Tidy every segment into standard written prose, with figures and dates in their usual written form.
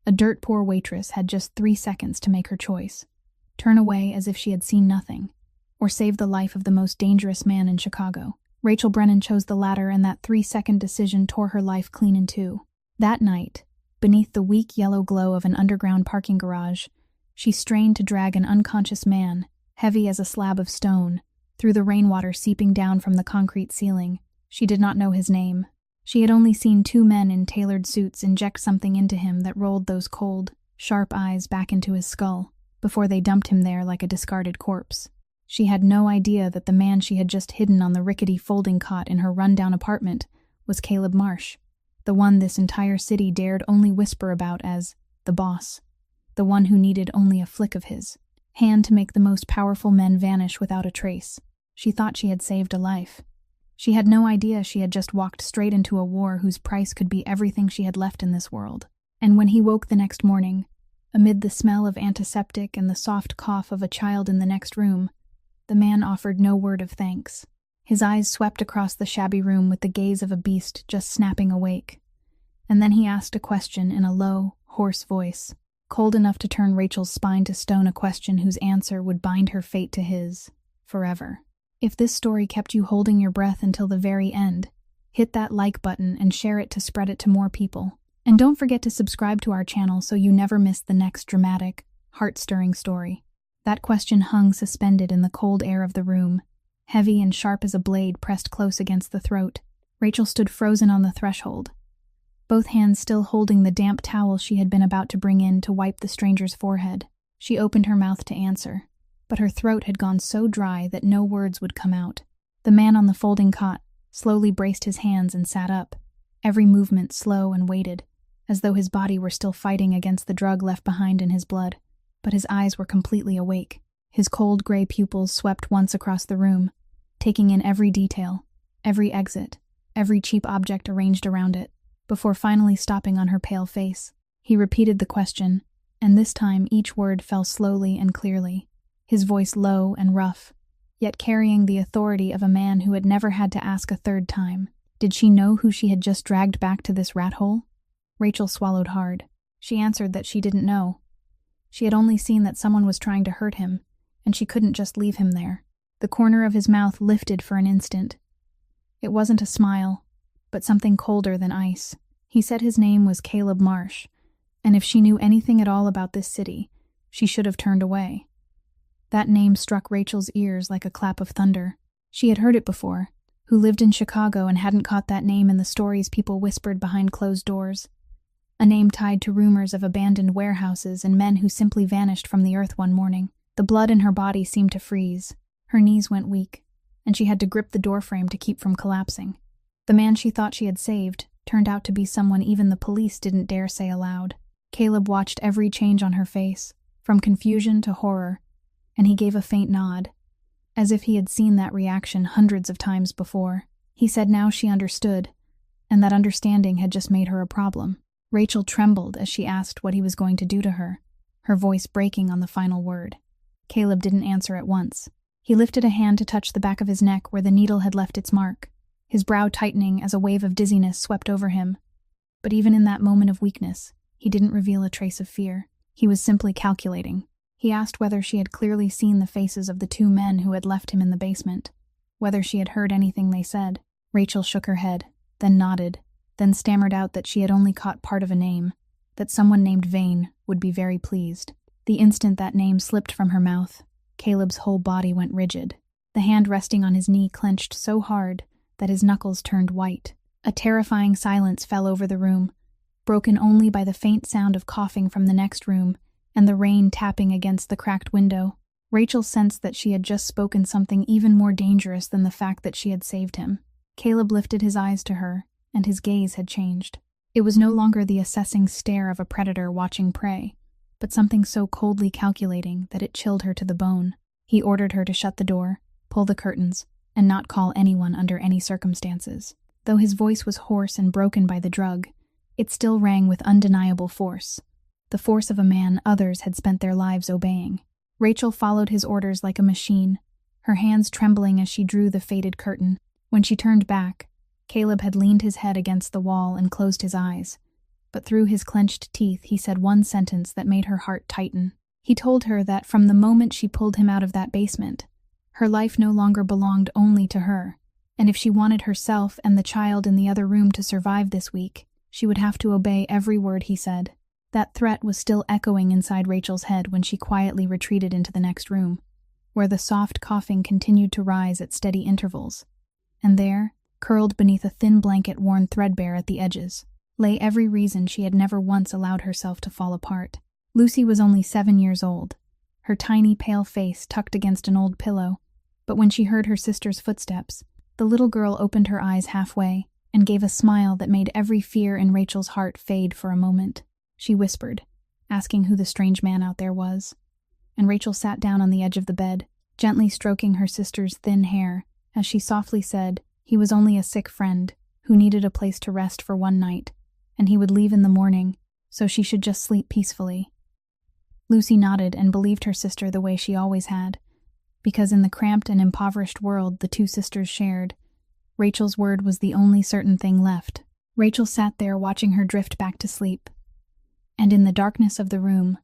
A dirt-poor waitress had just 3 seconds to make her choice. Turn away as if she had seen nothing, or save the life of the most dangerous man in Chicago. Rachel Brennan chose the latter, and that 3-second decision tore her life clean in two. That night, beneath the weak yellow glow of an underground parking garage, she strained to drag an unconscious man, heavy as a slab of stone, through the rainwater seeping down from the concrete ceiling. She did not know his name. She had only seen 2 men in tailored suits inject something into him that rolled those cold, sharp eyes back into his skull, before they dumped him there like a discarded corpse. She had no idea that the man she had just hidden on the rickety folding cot in her run-down apartment was Caleb Marsh, the one this entire city dared only whisper about as the boss, the one who needed only a flick of his hand to make the most powerful men vanish without a trace. She thought she had saved a life. She had no idea she had just walked straight into a war whose price could be everything she had left in this world. And when he woke the next morning, amid the smell of antiseptic and the soft cough of a child in the next room, the man offered no word of thanks. His eyes swept across the shabby room with the gaze of a beast just snapping awake. And then he asked a question in a low, hoarse voice, cold enough to turn Rachel's spine to stone, a question whose answer would bind her fate to his, forever. If this story kept you holding your breath until the very end, hit that like button and share it to spread it to more people. And don't forget to subscribe to our channel so you never miss the next dramatic, heart-stirring story. That question hung suspended in the cold air of the room, heavy and sharp as a blade pressed close against the throat. Rachel stood frozen on the threshold, both hands still holding the damp towel she had been about to bring in to wipe the stranger's forehead. She opened her mouth to answer, but her throat had gone so dry that no words would come out. The man on the folding cot slowly braced his hands and sat up, every movement slow and weighted, as though his body were still fighting against the drug left behind in his blood. But his eyes were completely awake. His cold gray pupils swept once across the room, taking in every detail, every exit, every cheap object arranged around it, before finally stopping on her pale face. He repeated the question, and this time each word fell slowly and clearly, his voice low and rough, yet carrying the authority of a man who had never had to ask a third time. Did she know who she had just dragged back to this rat hole? Rachel swallowed hard. She answered that she didn't know. She had only seen that someone was trying to hurt him, and she couldn't just leave him there. The corner of his mouth lifted for an instant. It wasn't a smile, but something colder than ice. He said his name was Caleb Marsh, and if she knew anything at all about this city, she should have turned away. That name struck Rachel's ears like a clap of thunder. She had heard it before, who lived in Chicago and hadn't caught that name in the stories people whispered behind closed doors. A name tied to rumors of abandoned warehouses and men who simply vanished from the earth one morning. The blood in her body seemed to freeze. Her knees went weak, and she had to grip the doorframe to keep from collapsing. The man she thought she had saved turned out to be someone even the police didn't dare say aloud. Caleb watched every change on her face, from confusion to horror, and he gave a faint nod, as if he had seen that reaction hundreds of times before. He said now she understood, and that understanding had just made her a problem. Rachel trembled as she asked what he was going to do to her voice breaking on the final word. Caleb didn't answer at once. He lifted a hand to touch the back of his neck where the needle had left its mark, his brow tightening as a wave of dizziness swept over him. But even in that moment of weakness, he didn't reveal a trace of fear. He was simply calculating. He asked whether she had clearly seen the faces of the 2 men who had left him in the basement, whether she had heard anything they said. Rachel shook her head, then nodded, then stammered out that she had only caught part of a name, that someone named Vane would be very pleased. The instant that name slipped from her mouth, Caleb's whole body went rigid. The hand resting on his knee clenched so hard that his knuckles turned white. A terrifying silence fell over the room, broken only by the faint sound of coughing from the next room and the rain tapping against the cracked window. Rachel sensed that she had just spoken something even more dangerous than the fact that she had saved him. Caleb lifted his eyes to her, and his gaze had changed. It was no longer the assessing stare of a predator watching prey, but something so coldly calculating that it chilled her to the bone. He ordered her to shut the door, pull the curtains, and not call anyone under any circumstances. Though his voice was hoarse and broken by the drug, it still rang with undeniable force, the force of a man others had spent their lives obeying. Rachel followed his orders like a machine, her hands trembling as she drew the faded curtain. When she turned back, Caleb had leaned his head against the wall and closed his eyes, but through his clenched teeth he said one sentence that made her heart tighten. He told her that from the moment she pulled him out of that basement, her life no longer belonged only to her, and if she wanted herself and the child in the other room to survive this week, she would have to obey every word he said. That threat was still echoing inside Rachel's head when she quietly retreated into the next room, where the soft coughing continued to rise at steady intervals. And there, curled beneath a thin blanket worn threadbare at the edges, lay every reason she had never once allowed herself to fall apart. Lucy was only 7 years old, her tiny pale face tucked against an old pillow, but when she heard her sister's footsteps, the little girl opened her eyes halfway and gave a smile that made every fear in Rachel's heart fade for a moment. She whispered, asking who the strange man out there was, and Rachel sat down on the edge of the bed, gently stroking her sister's thin hair, as she softly said he was only a sick friend who needed a place to rest for one night, and he would leave in the morning, so she should just sleep peacefully. Lucy nodded and believed her sister the way she always had, because in the cramped and impoverished world the two sisters shared, Rachel's word was the only certain thing left. Rachel sat there watching her drift back to sleep, and in the darkness of the room,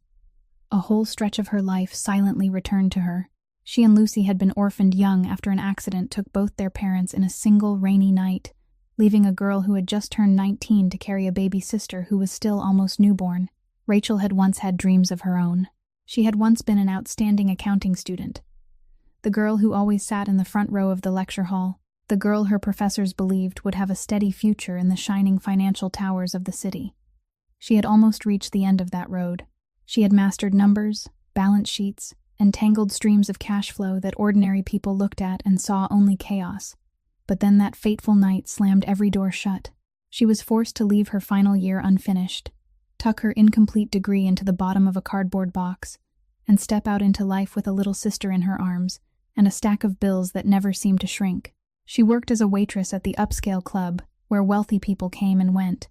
a whole stretch of her life silently returned to her. She and Lucy had been orphaned young after an accident took both their parents in a single rainy night, leaving a girl who had just turned 19 to carry a baby sister who was still almost newborn. Rachel had once had dreams of her own. She had once been an outstanding accounting student, the girl who always sat in the front row of the lecture hall, the girl her professors believed would have a steady future in the shining financial towers of the city. She had almost reached the end of that road. She had mastered numbers, balance sheets, and tangled streams of cash flow that ordinary people looked at and saw only chaos. But then that fateful night slammed every door shut. She was forced to leave her final year unfinished, tuck her incomplete degree into the bottom of a cardboard box, and step out into life with a little sister in her arms and a stack of bills that never seemed to shrink. She worked as a waitress at the upscale club, where wealthy people came and went,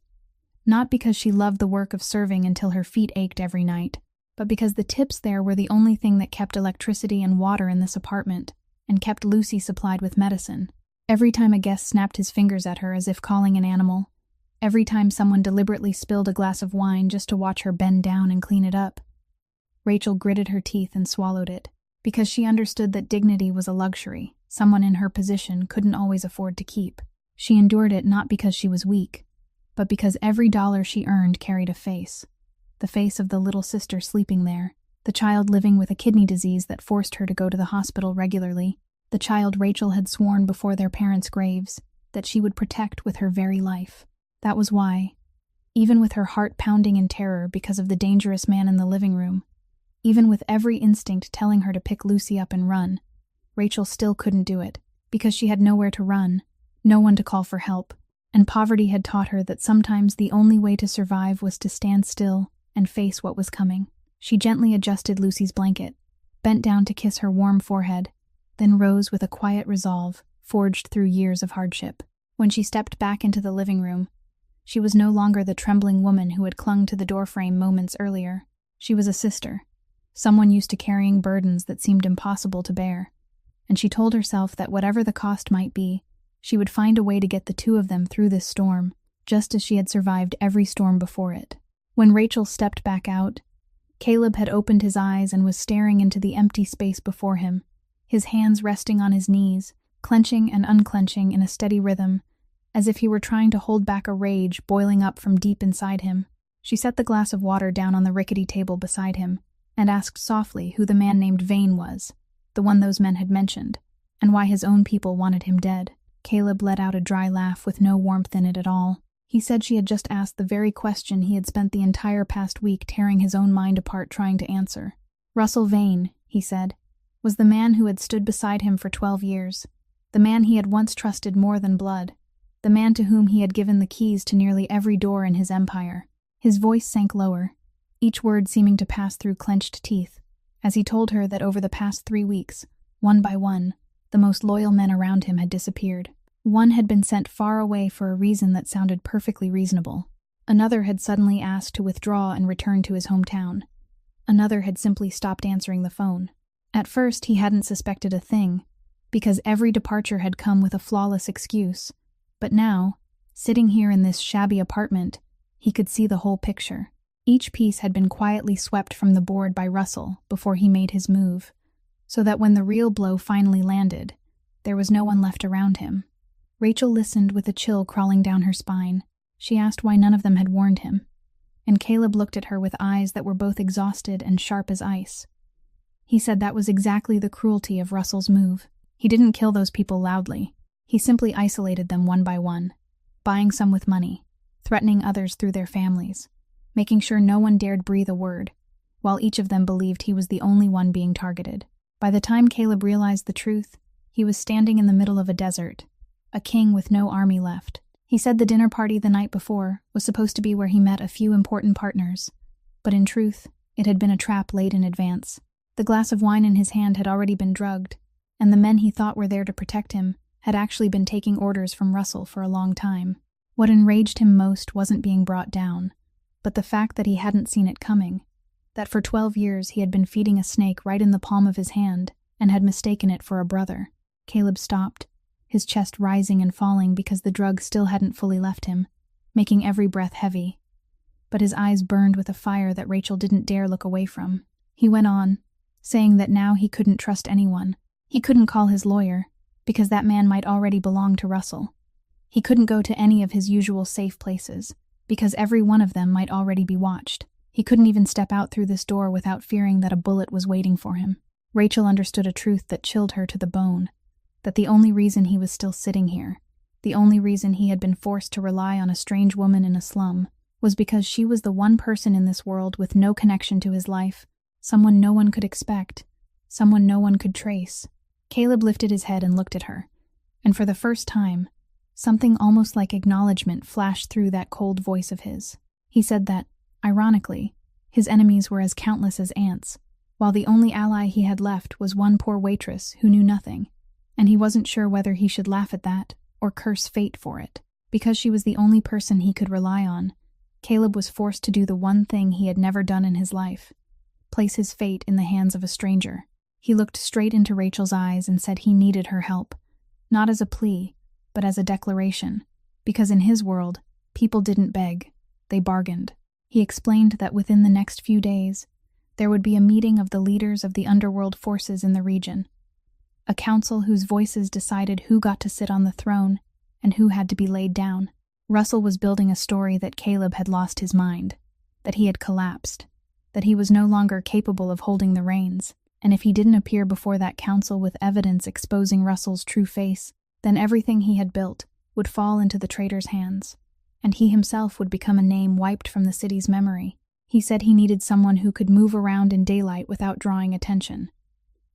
not because she loved the work of serving until her feet ached every night, but because the tips there were the only thing that kept electricity and water in this apartment, and kept Lucy supplied with medicine. Every time a guest snapped his fingers at her as if calling an animal, every time someone deliberately spilled a glass of wine just to watch her bend down and clean it up, Rachel gritted her teeth and swallowed it, because she understood that dignity was a luxury someone in her position couldn't always afford to keep. She endured it not because she was weak, but because every dollar she earned carried a face. The face of the little sister sleeping there, the child living with a kidney disease that forced her to go to the hospital regularly, the child Rachel had sworn before their parents' graves that she would protect with her very life. That was why, even with her heart pounding in terror because of the dangerous man in the living room, even with every instinct telling her to pick Lucy up and run, Rachel still couldn't do it, because she had nowhere to run, no one to call for help, and poverty had taught her that sometimes the only way to survive was to stand still and face what was coming. She gently adjusted Lucy's blanket, bent down to kiss her warm forehead, then rose with a quiet resolve forged through years of hardship. When she stepped back into the living room, she was no longer the trembling woman who had clung to the doorframe moments earlier. She was a sister, someone used to carrying burdens that seemed impossible to bear, and she told herself that whatever the cost might be, she would find a way to get the two of them through this storm, just as she had survived every storm before it. When Rachel stepped back out, Caleb had opened his eyes and was staring into the empty space before him, his hands resting on his knees, clenching and unclenching in a steady rhythm, as if he were trying to hold back a rage boiling up from deep inside him. She set the glass of water down on the rickety table beside him and asked softly who the man named Vane was, the one those men had mentioned, and why his own people wanted him dead. Caleb let out a dry laugh with no warmth in it at all. He said she had just asked the very question he had spent the entire past week tearing his own mind apart trying to answer. Russell Vane, he said, was the man who had stood beside him for 12 years, the man he had once trusted more than blood, the man to whom he had given the keys to nearly every door in his empire. His voice sank lower, each word seeming to pass through clenched teeth, as he told her that over the past 3 weeks, one by one, the most loyal men around him had disappeared. One had been sent far away for a reason that sounded perfectly reasonable. Another had suddenly asked to withdraw and return to his hometown. Another had simply stopped answering the phone. At first, he hadn't suspected a thing, because every departure had come with a flawless excuse. But now, sitting here in this shabby apartment, He could see the whole picture. Each piece had been quietly swept from the board by Russell before he made his move, so that when the real blow finally landed, there was no one left around him. Rachel listened with a chill crawling down her spine. She asked why none of them had warned him, and Caleb looked at her with eyes that were both exhausted and sharp as ice. He said that was exactly the cruelty of Russell's move. He didn't kill those people loudly. He simply isolated them one by one, buying some with money, threatening others through their families, making sure no one dared breathe a word, while each of them believed he was the only one being targeted. By the time Caleb realized the truth, he was standing in the middle of a desert, a king with no army left. He said the dinner party the night before was supposed to be where he met a few important partners, but in truth, it had been a trap laid in advance. The glass of wine in his hand had already been drugged, and the men he thought were there to protect him had actually been taking orders from Russell for a long time. What enraged him most wasn't being brought down, but the fact that he hadn't seen it coming, that for 12 years he had been feeding a snake right in the palm of his hand and had mistaken it for a brother. Caleb stopped, his chest rising and falling because the drug still hadn't fully left him, making every breath heavy. But his eyes burned with a fire that Rachel didn't dare look away from. He went on, saying that now he couldn't trust anyone. He couldn't call his lawyer, because that man might already belong to Russell. He couldn't go to any of his usual safe places, because every one of them might already be watched. He couldn't even step out through this door without fearing that a bullet was waiting for him. Rachel understood a truth that chilled her to the bone, that the only reason he was still sitting here, the only reason he had been forced to rely on a strange woman in a slum, was because she was the one person in this world with no connection to his life, someone no one could expect, someone no one could trace. Caleb lifted his head and looked at her, and for the first time, something almost like acknowledgement flashed through that cold voice of his. He said that, ironically, his enemies were as countless as ants, while the only ally he had left was one poor waitress who knew nothing, and he wasn't sure whether he should laugh at that or curse fate for it. Because she was the only person he could rely on, Caleb was forced to do the one thing he had never done in his life: place his fate in the hands of a stranger. He looked straight into Rachel's eyes and said he needed her help, not as a plea, but as a declaration, because in his world, people didn't beg, they bargained. He explained that within the next few days, there would be a meeting of the leaders of the underworld forces in the region, a council whose voices decided who got to sit on the throne and who had to be laid down. Russell was building a story that Caleb had lost his mind, that he had collapsed, that he was no longer capable of holding the reins, and if he didn't appear before that council with evidence exposing Russell's true face, then everything he had built would fall into the traitor's hands, and he himself would become a name wiped from the city's memory. He said he needed someone who could move around in daylight without drawing attention,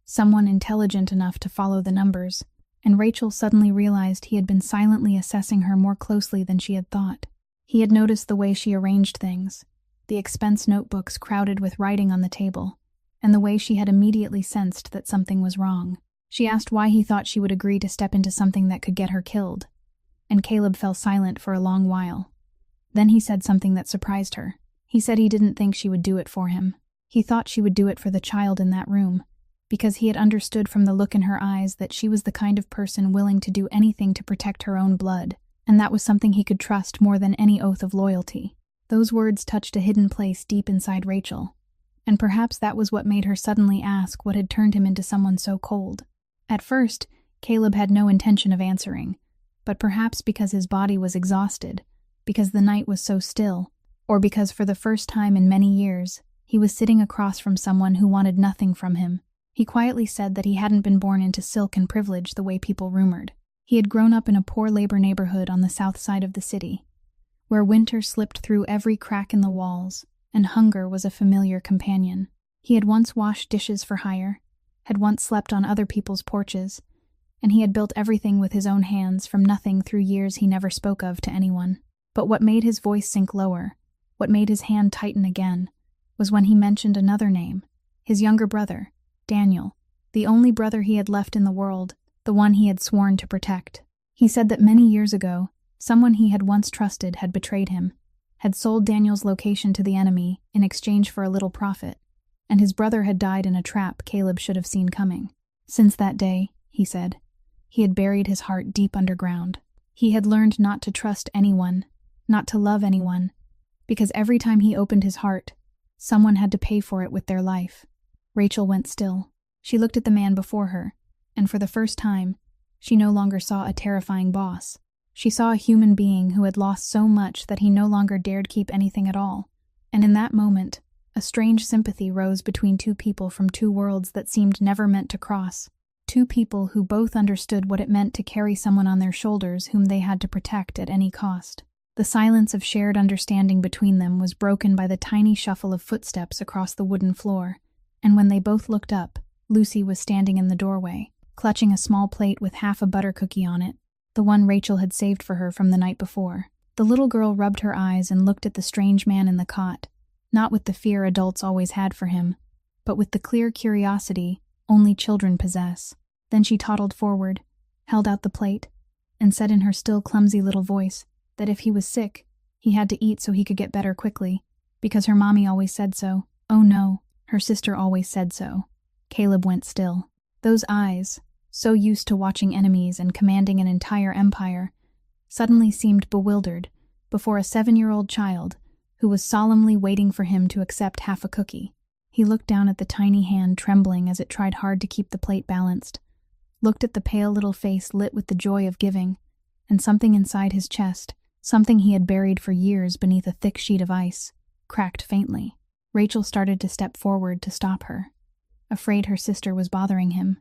someone intelligent enough to follow the numbers, and Rachel suddenly realized he had been silently assessing her more closely than she had thought. He had noticed the way she arranged things, the expense notebooks crowded with writing on the table, and the way she had immediately sensed that something was wrong. She asked why he thought she would agree to step into something that could get her killed, and Caleb fell silent for a long while. Then he said something that surprised her. He said he didn't think she would do it for him. He thought she would do it for the child in that room, because he had understood from the look in her eyes that she was the kind of person willing to do anything to protect her own blood, and that was something he could trust more than any oath of loyalty. Those words touched a hidden place deep inside Rachel, and perhaps that was what made her suddenly ask what had turned him into someone so cold. At first, Caleb had no intention of answering, but perhaps because his body was exhausted, because the night was so still, or because for the first time in many years, he was sitting across from someone who wanted nothing from him. He quietly said that he hadn't been born into silk and privilege the way people rumored. He had grown up in a poor labor neighborhood on the south side of the city, where winter slipped through every crack in the walls, and hunger was a familiar companion. He had once washed dishes for hire, had once slept on other people's porches, and he had built everything with his own hands from nothing through years he never spoke of to anyone. But what made his voice sink lower, what made his hand tighten again, was when he mentioned another name, his younger brother, Daniel, the only brother he had left in the world, the one he had sworn to protect. He said that many years ago, someone he had once trusted had betrayed him, had sold Daniel's location to the enemy in exchange for a little profit, and his brother had died in a trap Caleb should have seen coming. Since that day, he said, he had buried his heart deep underground. He had learned not to trust anyone, not to love anyone, Because every time he opened his heart, someone had to pay for it with their life. Rachel went still. She looked at the man before her, and for the first time, she no longer saw a terrifying boss. She saw a human being who had lost so much that he no longer dared keep anything at all. And in that moment, a strange sympathy rose between two people from two worlds that seemed never meant to cross. Two people who both understood what it meant to carry someone on their shoulders whom they had to protect at any cost. The silence of shared understanding between them was broken by the tiny shuffle of footsteps across the wooden floor, and when they both looked up, Lucy was standing in the doorway, clutching a small plate with half a butter cookie on it, the one Rachel had saved for her from the night before. The little girl rubbed her eyes and looked at the strange man in the cot, not with the fear adults always had for him, but with the clear curiosity only children possess. Then she toddled forward, held out the plate, and said in her still clumsy little voice that if he was sick, he had to eat so he could get better quickly, because her mommy always said so. Oh no, her sister always said so. Caleb went still. Those eyes, so used to watching enemies and commanding an entire empire, suddenly seemed bewildered before a 7-year-old child who was solemnly waiting for him to accept half a cookie. He looked down at the tiny hand trembling as it tried hard to keep the plate balanced, looked at the pale little face lit with the joy of giving, and something inside his chest, something he had buried for years beneath a thick sheet of ice, cracked faintly. Rachel started to step forward to stop her, afraid her sister was bothering him,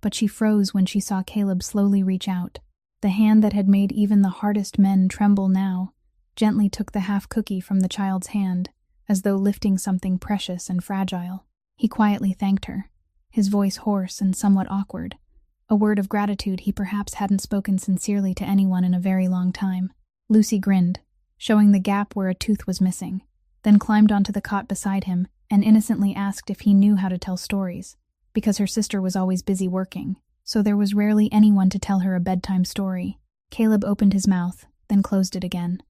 but she froze when she saw Caleb slowly reach out. The hand that had made even the hardest men tremble now gently took the half cookie from the child's hand, as though lifting something precious and fragile. He quietly thanked her, his voice hoarse and somewhat awkward, a word of gratitude he perhaps hadn't spoken sincerely to anyone in a very long time. Lucy grinned, showing the gap where a tooth was missing, then climbed onto the cot beside him and innocently asked if he knew how to tell stories, because her sister was always busy working, so there was rarely anyone to tell her a bedtime story. Caleb opened his mouth, then closed it again.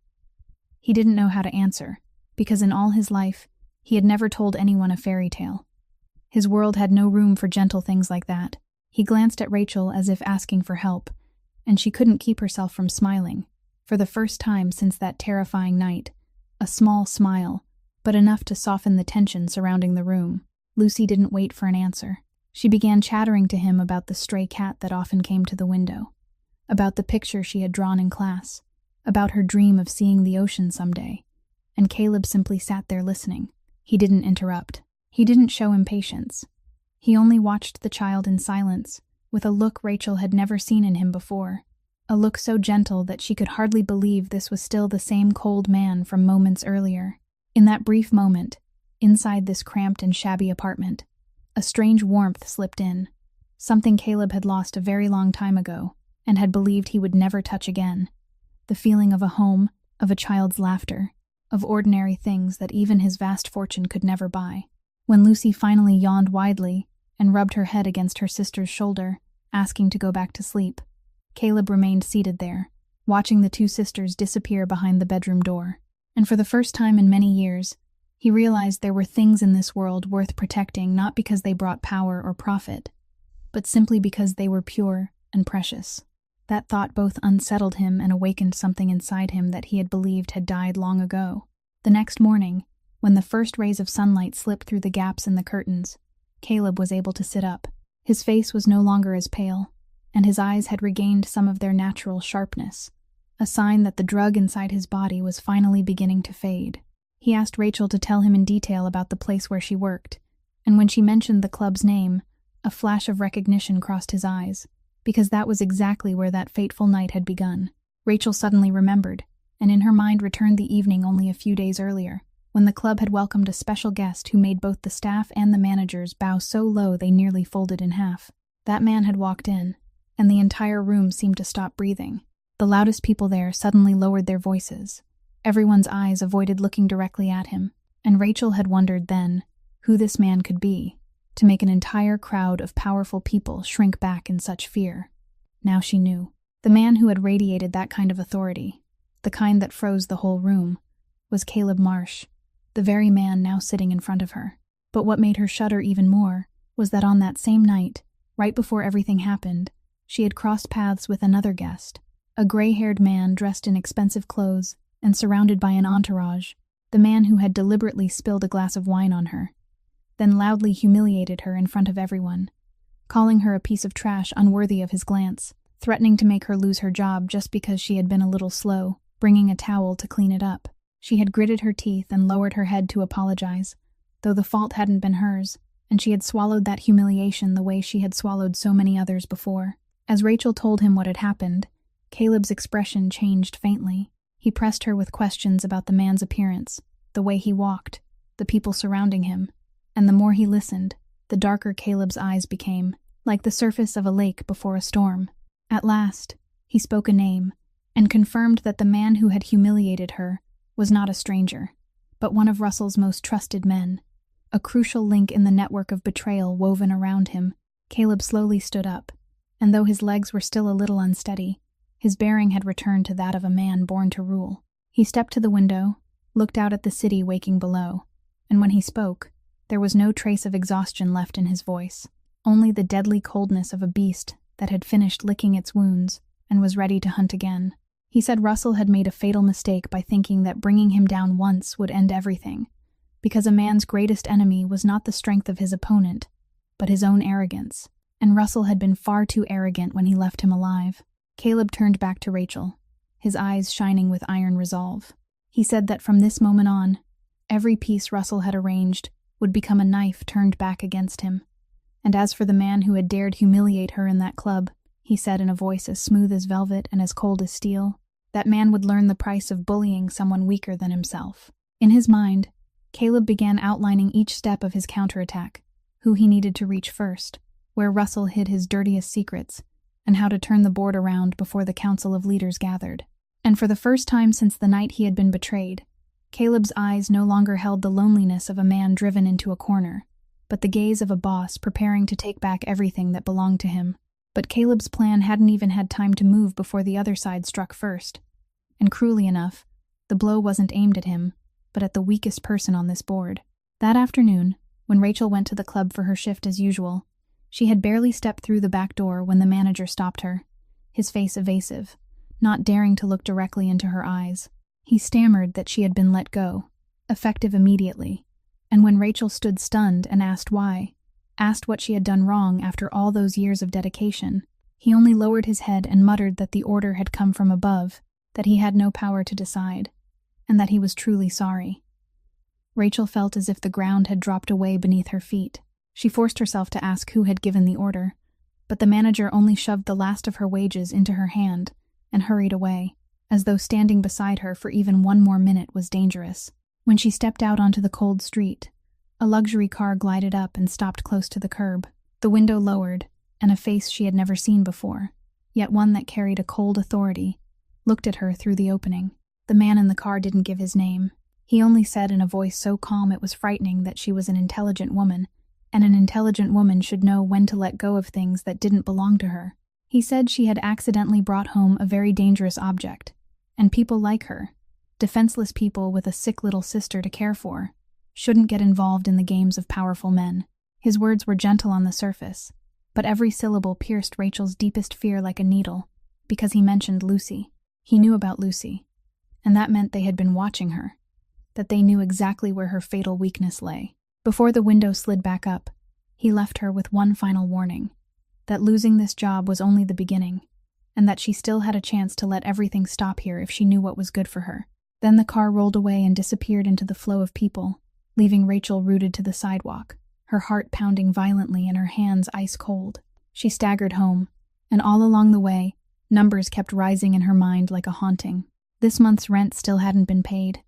He didn't know how to answer, because in all his life, he had never told anyone a fairy tale. His world had no room for gentle things like that. He glanced at Rachel as if asking for help, and she couldn't keep herself from smiling. For the first time since that terrifying night, a small smile, but enough to soften the tension surrounding the room. Lucy didn't wait for an answer. She began chattering to him about the stray cat that often came to the window, about the picture she had drawn in class, about her dream of seeing the ocean someday, and Caleb simply sat there listening. He didn't interrupt. He didn't show impatience. He only watched the child in silence, with a look Rachel had never seen in him before, a look so gentle that she could hardly believe this was still the same cold man from moments earlier. In that brief moment, inside this cramped and shabby apartment, a strange warmth slipped in, something Caleb had lost a very long time ago and had believed he would never touch again. The feeling of a home, of a child's laughter, of ordinary things that even his vast fortune could never buy. When Lucy finally yawned widely and rubbed her head against her sister's shoulder, asking to go back to sleep, Caleb remained seated there, watching the two sisters disappear behind the bedroom door. And for the first time in many years, he realized there were things in this world worth protecting not because they brought power or profit, but simply because they were pure and precious. That thought both unsettled him and awakened something inside him that he had believed had died long ago. The next morning, when the first rays of sunlight slipped through the gaps in the curtains, Caleb was able to sit up. His face was no longer as pale, and his eyes had regained some of their natural sharpness, a sign that the drug inside his body was finally beginning to fade. He asked Rachel to tell him in detail about the place where she worked, and when she mentioned the club's name, a flash of recognition crossed his eyes, because that was exactly where that fateful night had begun. Rachel suddenly remembered, and in her mind returned the evening only a few days earlier, when the club had welcomed a special guest who made both the staff and the managers bow so low they nearly folded in half. That man had walked in, and the entire room seemed to stop breathing. The loudest people there suddenly lowered their voices. Everyone's eyes avoided looking directly at him, and Rachel had wondered then who this man could be, to make an entire crowd of powerful people shrink back in such fear. Now she knew. The man who had radiated that kind of authority, the kind that froze the whole room, was Caleb Marsh, the very man now sitting in front of her. But what made her shudder even more was that on that same night, right before everything happened, she had crossed paths with another guest, a gray-haired man dressed in expensive clothes and surrounded by an entourage, the man who had deliberately spilled a glass of wine on her, then loudly humiliated her in front of everyone, calling her a piece of trash unworthy of his glance, threatening to make her lose her job just because she had been a little slow, bringing a towel to clean it up. She had gritted her teeth and lowered her head to apologize, though the fault hadn't been hers, and she had swallowed that humiliation the way she had swallowed so many others before. As Rachel told him what had happened, Caleb's expression changed faintly. He pressed her with questions about the man's appearance, the way he walked, the people surrounding him, and the more he listened, the darker Caleb's eyes became, like the surface of a lake before a storm. At last, he spoke a name, and confirmed that the man who had humiliated her was not a stranger, but one of Russell's most trusted men, a crucial link in the network of betrayal woven around him. Caleb slowly stood up, and though his legs were still a little unsteady, his bearing had returned to that of a man born to rule. He stepped to the window, looked out at the city waking below, and when he spoke, there was no trace of exhaustion left in his voice, only the deadly coldness of a beast that had finished licking its wounds and was ready to hunt again. He said Russell had made a fatal mistake by thinking that bringing him down once would end everything, because a man's greatest enemy was not the strength of his opponent, but his own arrogance, and Russell had been far too arrogant when he left him alive. Caleb turned back to Rachel, his eyes shining with iron resolve. He said that from this moment on, every piece Russell had arranged would become a knife turned back against him. And as for the man who had dared humiliate her in that club, he said in a voice as smooth as velvet and as cold as steel, that man would learn the price of bullying someone weaker than himself. In his mind, Caleb began outlining each step of his counterattack, who he needed to reach first, where Russell hid his dirtiest secrets, and how to turn the board around before the council of leaders gathered. And for the first time since the night he had been betrayed, Caleb's eyes no longer held the loneliness of a man driven into a corner, but the gaze of a boss preparing to take back everything that belonged to him. But Caleb's plan hadn't even had time to move before the other side struck first. And cruelly enough, the blow wasn't aimed at him, but at the weakest person on this board. That afternoon, when Rachel went to the club for her shift as usual, she had barely stepped through the back door when the manager stopped her, his face evasive, not daring to look directly into her eyes. He stammered that she had been let go, effective immediately, and when Rachel stood stunned and asked why, asked what she had done wrong after all those years of dedication, he only lowered his head and muttered that the order had come from above, that he had no power to decide, and that he was truly sorry. Rachel felt as if the ground had dropped away beneath her feet. She forced herself to ask who had given the order, but the manager only shoved the last of her wages into her hand and hurried away, as though standing beside her for even one more minute was dangerous. When she stepped out onto the cold street, a luxury car glided up and stopped close to the curb. The window lowered, and a face she had never seen before, yet one that carried a cold authority, looked at her through the opening. The man in the car didn't give his name. He only said in a voice so calm it was frightening that she was an intelligent woman, and an intelligent woman should know when to let go of things that didn't belong to her. He said she had accidentally brought home a very dangerous object, and people like her, defenseless people with a sick little sister to care for, shouldn't get involved in the games of powerful men. His words were gentle on the surface, but every syllable pierced Rachel's deepest fear like a needle, because he mentioned Lucy. He knew about Lucy, and that meant they had been watching her, that they knew exactly where her fatal weakness lay. Before the window slid back up, he left her with one final warning, that losing this job was only the beginning, and that she still had a chance to let everything stop here if she knew what was good for her. Then the car rolled away and disappeared into the flow of people, leaving Rachel rooted to the sidewalk, her heart pounding violently and her hands ice cold. She staggered home, and all along the way, numbers kept rising in her mind like a haunting. This month's rent still hadn't been paid.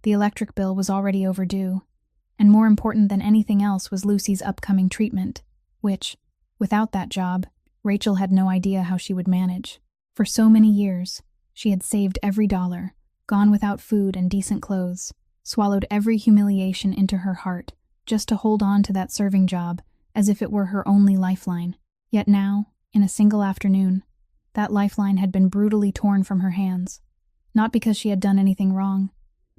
The electric bill was already overdue, and more important than anything else was Lucy's upcoming treatment, which, without that job, Rachel had no idea how she would manage. For so many years, she had saved every dollar, gone without food and decent clothes, swallowed every humiliation into her heart, just to hold on to that serving job as if it were her only lifeline. Yet now, in a single afternoon, that lifeline had been brutally torn from her hands, not because she had done anything wrong,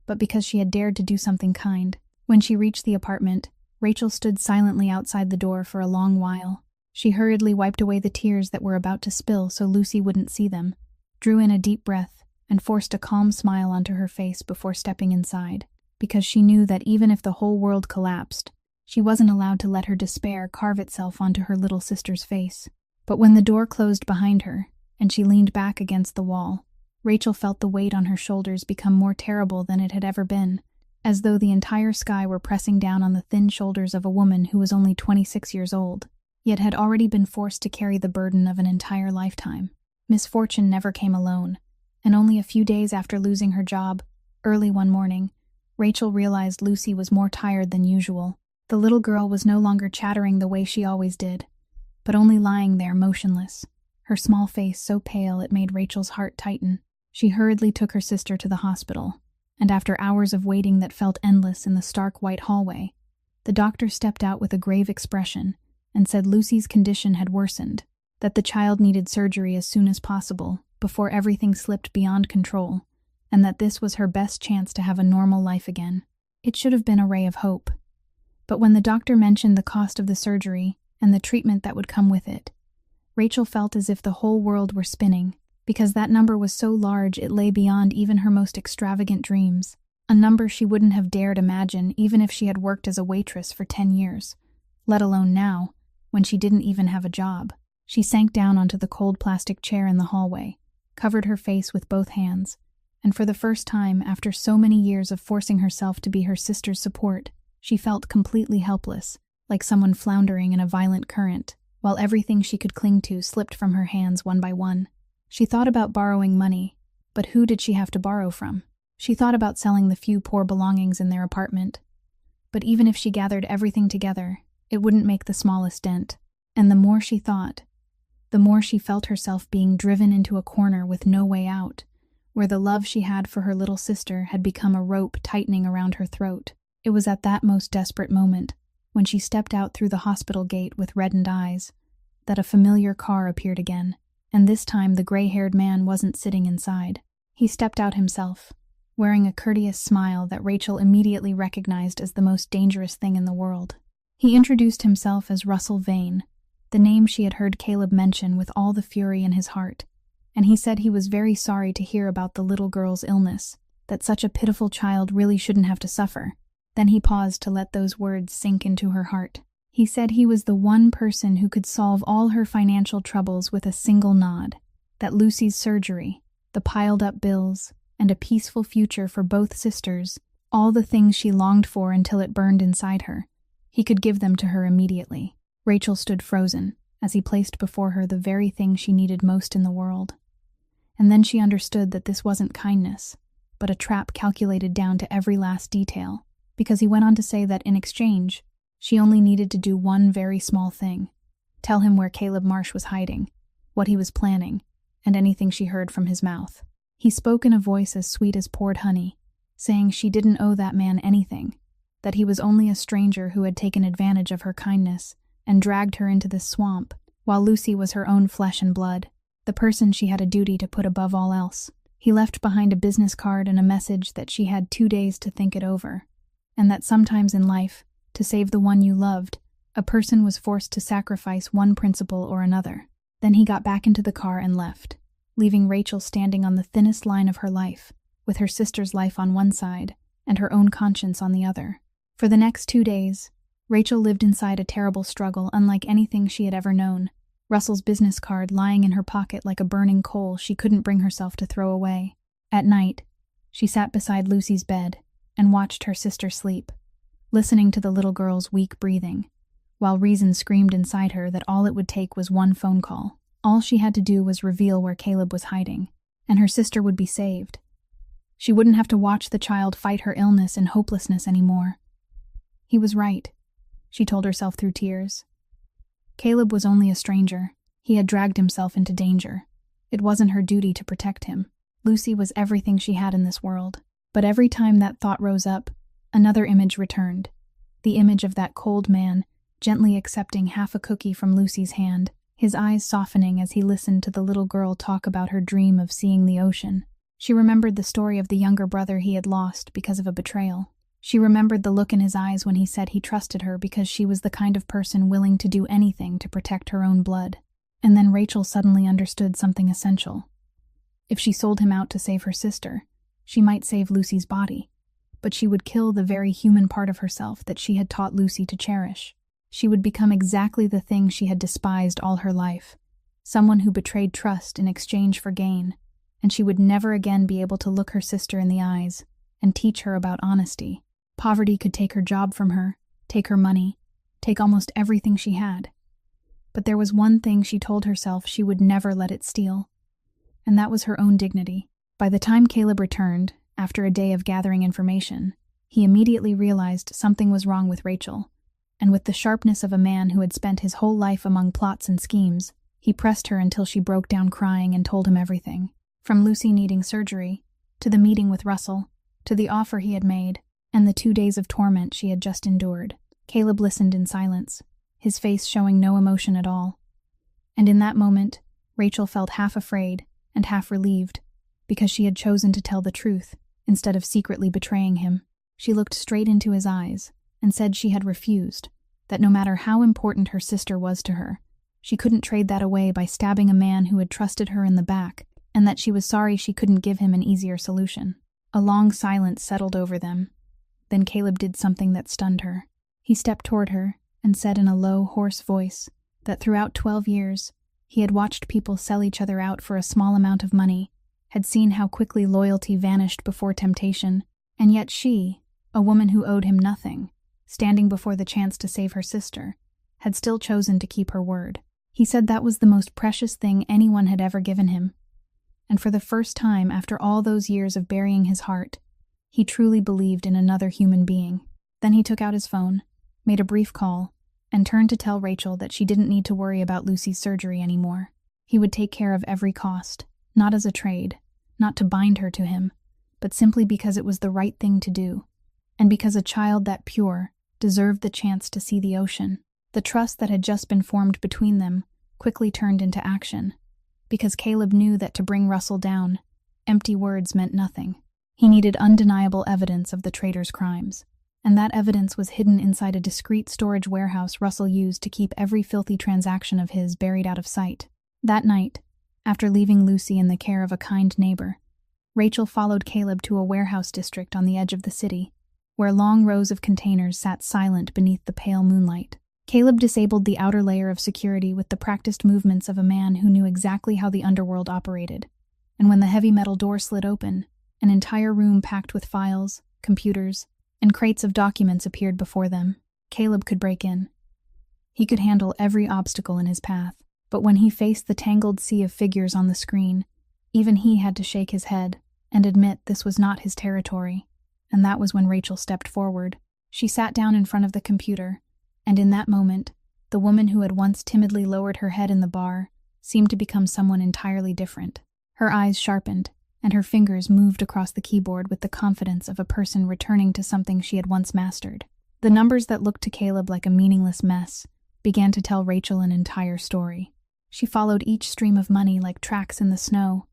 but because she had dared to do something kind. When she reached the apartment, Rachel stood silently outside the door for a long while. She hurriedly wiped away the tears that were about to spill so Lucy wouldn't see them, drew in a deep breath, and forced a calm smile onto her face before stepping inside. because she knew that even if the whole world collapsed, she wasn't allowed to let her despair carve itself onto her little sister's face. But when the door closed behind her, and she leaned back against the wall, Rachel felt the weight on her shoulders become more terrible than it had ever been, as though the entire sky were pressing down on the thin shoulders of a woman who was only 26 years old, yet had already been forced to carry the burden of an entire lifetime. Misfortune never came alone, and only a few days after losing her job, early one morning, Rachel realized Lucy was more tired than usual. The little girl was no longer chattering the way she always did, but only lying there motionless, her small face so pale it made Rachel's heart tighten. She hurriedly took her sister to the hospital, and after hours of waiting that felt endless in the stark white hallway, the doctor stepped out with a grave expression and said Lucy's condition had worsened, that the child needed surgery as soon as possible before everything slipped beyond control, and that this was her best chance to have a normal life again. It should have been a ray of hope. But when the doctor mentioned the cost of the surgery and the treatment that would come with it, Rachel felt as if the whole world were spinning, because that number was so large it lay beyond even her most extravagant dreams, a number she wouldn't have dared imagine even if she had worked as a waitress for 10 years, let alone now, when she didn't even have a job. She sank down onto the cold plastic chair in the hallway, covered her face with both hands, and for the first time after so many years of forcing herself to be her sister's support, she felt completely helpless, like someone floundering in a violent current, while everything she could cling to slipped from her hands one by one. She thought about borrowing money, but who did she have to borrow from? She thought about selling the few poor belongings in their apartment. But even if she gathered everything together, it wouldn't make the smallest dent. And the more she thought, the more she felt herself being driven into a corner with no way out, where the love she had for her little sister had become a rope tightening around her throat. It was at that most desperate moment, when she stepped out through the hospital gate with reddened eyes, that a familiar car appeared again. And this time the gray-haired man wasn't sitting inside. He stepped out himself, wearing a courteous smile that Rachel immediately recognized as the most dangerous thing in the world. He introduced himself as Russell Vane, the name she had heard Caleb mention with all the fury in his heart, and he said he was very sorry to hear about the little girl's illness, that such a pitiful child really shouldn't have to suffer. Then he paused to let those words sink into her heart. He said he was the one person who could solve all her financial troubles with a single nod, that Lucy's surgery, the piled-up bills, and a peaceful future for both sisters, all the things she longed for until it burned inside her, he could give them to her immediately. Rachel stood frozen, as he placed before her the very thing she needed most in the world. And then she understood that this wasn't kindness, but a trap calculated down to every last detail, because he went on to say that in exchange, she only needed to do one very small thing: tell him where Caleb Marsh was hiding, what he was planning, and anything she heard from his mouth. He spoke in a voice as sweet as poured honey, saying she didn't owe that man anything, that he was only a stranger who had taken advantage of her kindness and dragged her into this swamp, while Lucy was her own flesh and blood, the person she had a duty to put above all else. He left behind a business card and a message that she had 2 days to think it over, and that sometimes in life, to save the one you loved, a person was forced to sacrifice one principle or another. Then he got back into the car and left, leaving Rachel standing on the thinnest line of her life, with her sister's life on one side and her own conscience on the other. For the next 2 days, Rachel lived inside a terrible struggle unlike anything she had ever known, Russell's business card lying in her pocket like a burning coal she couldn't bring herself to throw away. At night, she sat beside Lucy's bed and watched her sister sleep, listening to the little girl's weak breathing, while reason screamed inside her that all it would take was one phone call. All she had to do was reveal where Caleb was hiding, and her sister would be saved. She wouldn't have to watch the child fight her illness and hopelessness anymore. He was right, she told herself through tears. Caleb was only a stranger. He had dragged himself into danger. It wasn't her duty to protect him. Lucy was everything she had in this world. But every time that thought rose up, another image returned. The image of that cold man, gently accepting half a cookie from Lucy's hand, his eyes softening as he listened to the little girl talk about her dream of seeing the ocean. She remembered the story of the younger brother he had lost because of a betrayal. She remembered the look in his eyes when he said he trusted her because she was the kind of person willing to do anything to protect her own blood. And then Rachel suddenly understood something essential. If she sold him out to save her sister, she might save Lucy's body. but she would kill the very human part of herself that she had taught Lucy to cherish. She would become exactly the thing she had despised all her life, someone who betrayed trust in exchange for gain, and she would never again be able to look her sister in the eyes and teach her about honesty. Poverty could take her job from her, take her money, take almost everything she had. But there was one thing she told herself she would never let it steal, and that was her own dignity. By the time Caleb returned, after a day of gathering information, he immediately realized something was wrong with Rachel, and with the sharpness of a man who had spent his whole life among plots and schemes, he pressed her until she broke down crying and told him everything. From Lucy needing surgery, to the meeting with Russell, to the offer he had made, and the 2 days of torment she had just endured. Caleb listened in silence, his face showing no emotion at all. And in that moment, Rachel felt half afraid and half relieved, because she had chosen to tell the truth, instead of secretly betraying him. She looked straight into his eyes and said she had refused, that no matter how important her sister was to her, she couldn't trade that away by stabbing a man who had trusted her in the back, and that she was sorry she couldn't give him an easier solution. A long silence settled over them. Then Caleb did something that stunned her. He stepped toward her and said in a low, hoarse voice that throughout 12 years, he had watched people sell each other out for a small amount of money, had seen how quickly loyalty vanished before temptation, and yet she, a woman who owed him nothing, standing before the chance to save her sister, had still chosen to keep her word. He said that was the most precious thing anyone had ever given him, and for the first time after all those years of burying his heart, he truly believed in another human being. Then he took out his phone, made a brief call, and turned to tell Rachel that she didn't need to worry about Lucy's surgery anymore. He would take care of every cost, not as a trade, not to bind her to him, but simply because it was the right thing to do, and because a child that pure deserved the chance to see the ocean. The trust that had just been formed between them quickly turned into action, because Caleb knew that to bring Russell down, empty words meant nothing. He needed undeniable evidence of the traitor's crimes, and that evidence was hidden inside a discreet storage warehouse Russell used to keep every filthy transaction of his buried out of sight. That night, after leaving Lucy in the care of a kind neighbor, Rachel followed Caleb to a warehouse district on the edge of the city, where long rows of containers sat silent beneath the pale moonlight. Caleb disabled the outer layer of security with the practiced movements of a man who knew exactly how the underworld operated, and when the heavy metal door slid open, an entire room packed with files, computers, and crates of documents appeared before them. Caleb could break in. He could handle every obstacle in his path, but when he faced the tangled sea of figures on the screen, even he had to shake his head and admit this was not his territory, and that was when Rachel stepped forward. She sat down in front of the computer, and in that moment, the woman who had once timidly lowered her head in the bar seemed to become someone entirely different. Her eyes sharpened, and her fingers moved across the keyboard with the confidence of a person returning to something she had once mastered. The numbers that looked to Caleb like a meaningless mess began to tell Rachel an entire story. She followed each stream of money like tracks in the snow,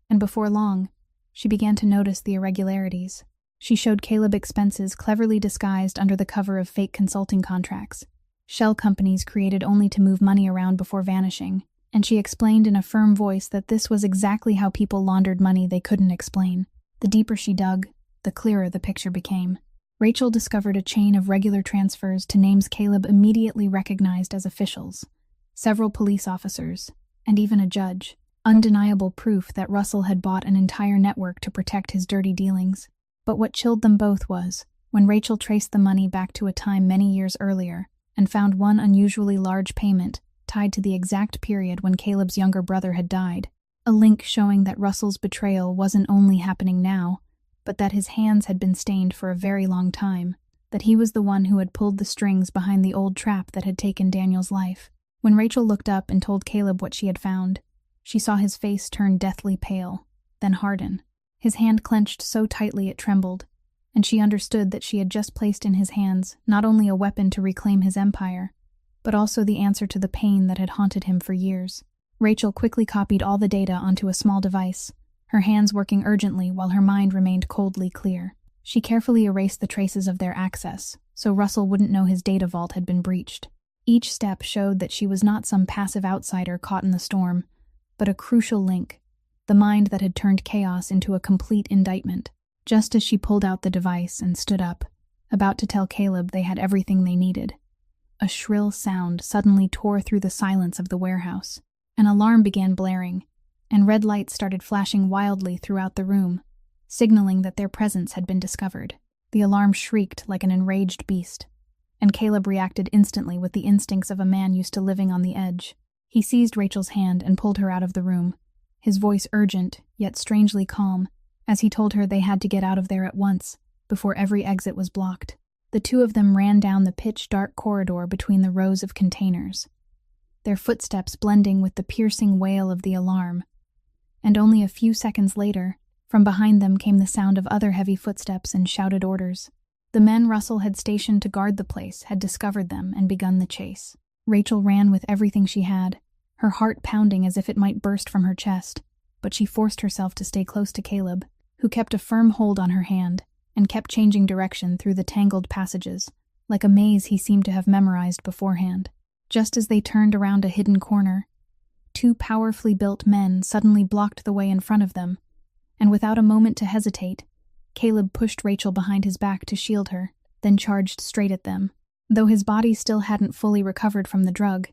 and before long, she began to notice the irregularities. She showed Caleb expenses cleverly disguised under the cover of fake consulting contracts, shell companies created only to move money around before vanishing, and she explained in a firm voice that this was exactly how people laundered money they couldn't explain. The deeper she dug, the clearer the picture became. Rachel discovered a chain of regular transfers to names Caleb immediately recognized as officials, several police officers, and even a judge, undeniable proof that Russell had bought an entire network to protect his dirty dealings. But what chilled them both was, when Rachel traced the money back to a time many years earlier and found one unusually large payment tied to the exact period when Caleb's younger brother had died, a link showing that Russell's betrayal wasn't only happening now, but that his hands had been stained for a very long time, that he was the one who had pulled the strings behind the old trap that had taken Daniel's life. When Rachel looked up and told Caleb what she had found, she saw his face turn deathly pale, then harden. His hand clenched so tightly it trembled, and she understood that she had just placed in his hands not only a weapon to reclaim his empire, but also the answer to the pain that had haunted him for years. Rachel quickly copied all the data onto a small device, her hands working urgently while her mind remained coldly clear. She carefully erased the traces of their access, so Russell wouldn't know his data vault had been breached. Each step showed that she was not some passive outsider caught in the storm, but a crucial link, the mind that had turned chaos into a complete indictment. just as she pulled out the device and stood up, about to tell Caleb they had everything they needed. A shrill sound suddenly tore through the silence of the warehouse. An alarm began blaring, and red lights started flashing wildly throughout the room, signaling that their presence had been discovered. The alarm shrieked like an enraged beast, and Caleb reacted instantly with the instincts of a man used to living on the edge. He seized Rachel's hand and pulled her out of the room, his voice urgent, yet strangely calm, as he told her they had to get out of there at once, before every exit was blocked. The two of them ran down the pitch-dark corridor between the rows of containers, their footsteps blending with the piercing wail of the alarm. And only a few seconds later, from behind them came the sound of other heavy footsteps and shouted orders. The men Russell had stationed to guard the place had discovered them and begun the chase. Rachel ran with everything she had, her heart pounding as if it might burst from her chest, but she forced herself to stay close to Caleb, who kept a firm hold on her hand and kept changing direction through the tangled passages, like a maze he seemed to have memorized beforehand. Just as they turned around a hidden corner, two powerfully built men suddenly blocked the way in front of them, and without a moment to hesitate, Caleb pushed Rachel behind his back to shield her, then charged straight at them. Though his body still hadn't fully recovered from the drug,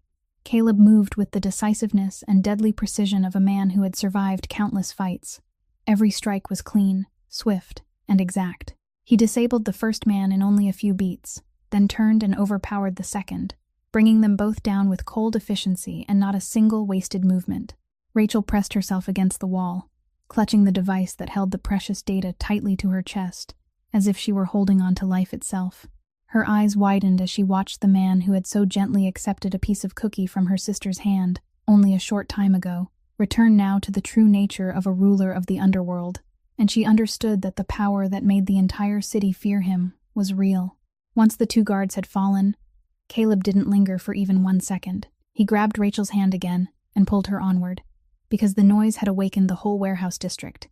Caleb moved with the decisiveness and deadly precision of a man who had survived countless fights. Every strike was clean, swift, and exact. He disabled the first man in only a few beats, then turned and overpowered the second, bringing them both down with cold efficiency and not a single wasted movement. Rachel pressed herself against the wall, clutching the device that held the precious data tightly to her chest, as if she were holding on to life itself. Her eyes widened as she watched the man who had so gently accepted a piece of cookie from her sister's hand only a short time ago, return now to the true nature of a ruler of the underworld, and she understood that the power that made the entire city fear him was real. Once the two guards had fallen, Caleb didn't linger for even 1 second. He grabbed Rachel's hand again and pulled her onward, because the noise had awakened the whole warehouse district,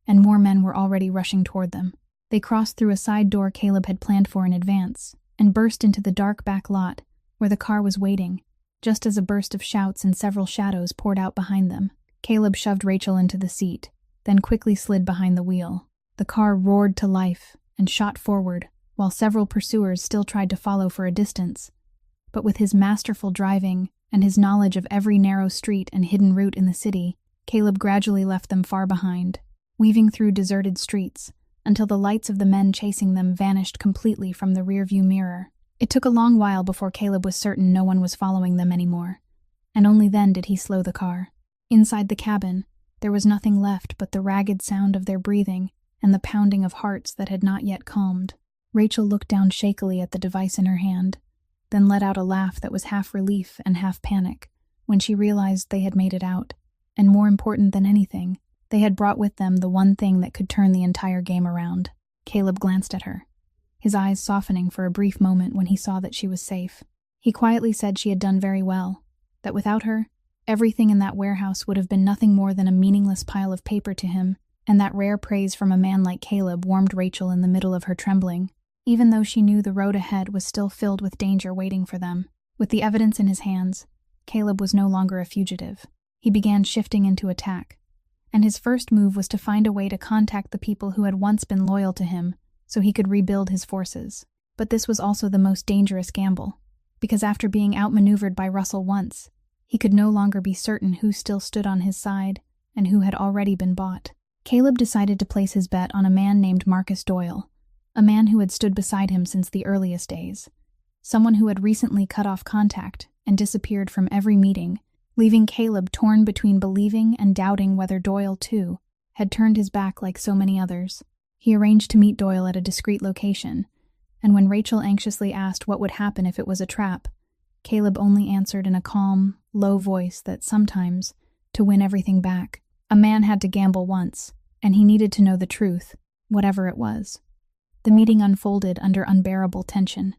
and more men were already rushing toward them. They crossed through a side door Caleb had planned for in advance, and burst into the dark back lot where the car was waiting, just as a burst of shouts and several shadows poured out behind them. Caleb shoved Rachel into the seat, then quickly slid behind the wheel. The car roared to life and shot forward, while several pursuers still tried to follow for a distance. But with his masterful driving and his knowledge of every narrow street and hidden route in the city, Caleb gradually left them far behind, weaving through deserted streets until the lights of the men chasing them vanished completely from the rearview mirror. It took a long while before Caleb was certain no one was following them anymore, and only then did he slow the car. Inside the cabin, there was nothing left but the ragged sound of their breathing and the pounding of hearts that had not yet calmed. Rachel looked down shakily at the device in her hand, then let out a laugh that was half relief and half panic when she realized they had made it out, and more important than anything, they had brought with them the one thing that could turn the entire game around. Caleb glanced at her, his eyes softening for a brief moment when he saw that she was safe. He quietly said she had done very well, that without her, everything in that warehouse would have been nothing more than a meaningless pile of paper to him, and that rare praise from a man like Caleb warmed Rachel in the middle of her trembling, even though she knew the road ahead was still filled with danger waiting for them. With the evidence in his hands, Caleb was no longer a fugitive. He began shifting into attack, and his first move was to find a way to contact the people who had once been loyal to him so he could rebuild his forces. But this was also the most dangerous gamble, because after being outmaneuvered by Russell once, he could no longer be certain who still stood on his side and who had already been bought. Caleb decided to place his bet on a man named Marcus Doyle, a man who had stood beside him since the earliest days, someone who had recently cut off contact and disappeared from every meeting, leaving Caleb torn between believing and doubting whether Doyle, too, had turned his back like so many others. He arranged to meet Doyle at a discreet location, and when Rachel anxiously asked what would happen if it was a trap, Caleb only answered in a calm, low voice that sometimes, to win everything back, a man had to gamble once, and he needed to know the truth, whatever it was. The meeting unfolded under unbearable tension.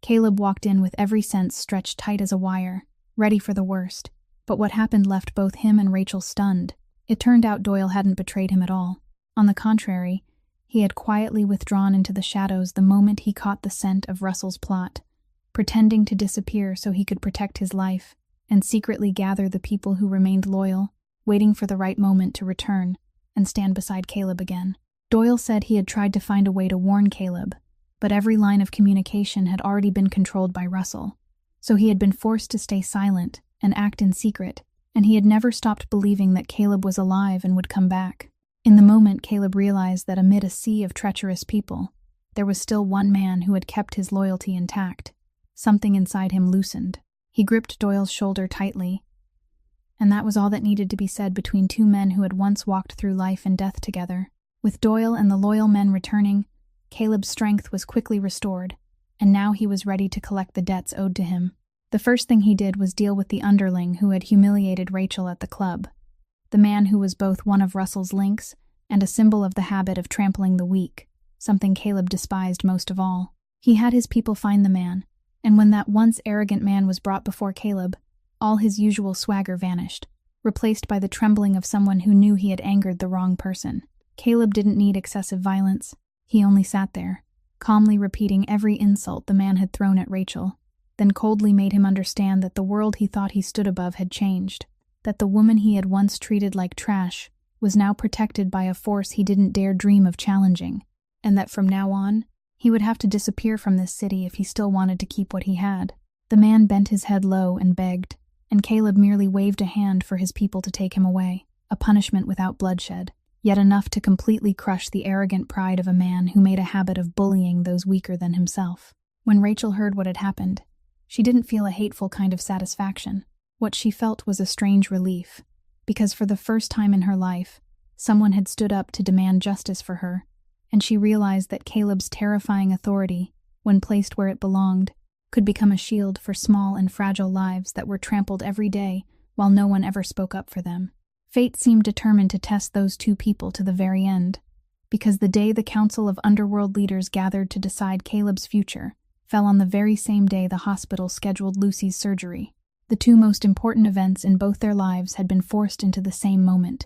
Caleb walked in with every sense stretched tight as a wire, ready for the worst. But what happened left both him and Rachel stunned. It turned out Doyle hadn't betrayed him at all. On the contrary, he had quietly withdrawn into the shadows the moment he caught the scent of Russell's plot, pretending to disappear so he could protect his life and secretly gather the people who remained loyal, waiting for the right moment to return and stand beside Caleb again. Doyle said he had tried to find a way to warn Caleb, but every line of communication had already been controlled by Russell. So he had been forced to stay silent and act in secret, and he had never stopped believing that Caleb was alive and would come back. In the moment, Caleb realized that amid a sea of treacherous people, there was still one man who had kept his loyalty intact. Something inside him loosened. He gripped Doyle's shoulder tightly, and that was all that needed to be said between two men who had once walked through life and death together. With Doyle and the loyal men returning, Caleb's strength was quickly restored, and now he was ready to collect the debts owed to him. The first thing he did was deal with the underling who had humiliated Rachel at the club, the man who was both one of Russell's links and a symbol of the habit of trampling the weak, something Caleb despised most of all. He had his people find the man, and when that once arrogant man was brought before Caleb, all his usual swagger vanished, replaced by the trembling of someone who knew he had angered the wrong person. Caleb didn't need excessive violence. He only sat there, calmly repeating every insult the man had thrown at Rachel, then coldly made him understand that the world he thought he stood above had changed, that the woman he had once treated like trash was now protected by a force he didn't dare dream of challenging, and that from now on, he would have to disappear from this city if he still wanted to keep what he had. The man bent his head low and begged, and Caleb merely waved a hand for his people to take him away, a punishment without bloodshed, yet enough to completely crush the arrogant pride of a man who made a habit of bullying those weaker than himself. When Rachel heard what had happened, she didn't feel a hateful kind of satisfaction. What she felt was a strange relief, because for the first time in her life, someone had stood up to demand justice for her, and she realized that Caleb's terrifying authority, when placed where it belonged, could become a shield for small and fragile lives that were trampled every day while no one ever spoke up for them. Fate seemed determined to test those two people to the very end, because the day the Council of Underworld leaders gathered to decide Caleb's future fell on the very same day the hospital scheduled Lucy's surgery. The two most important events in both their lives had been forced into the same moment,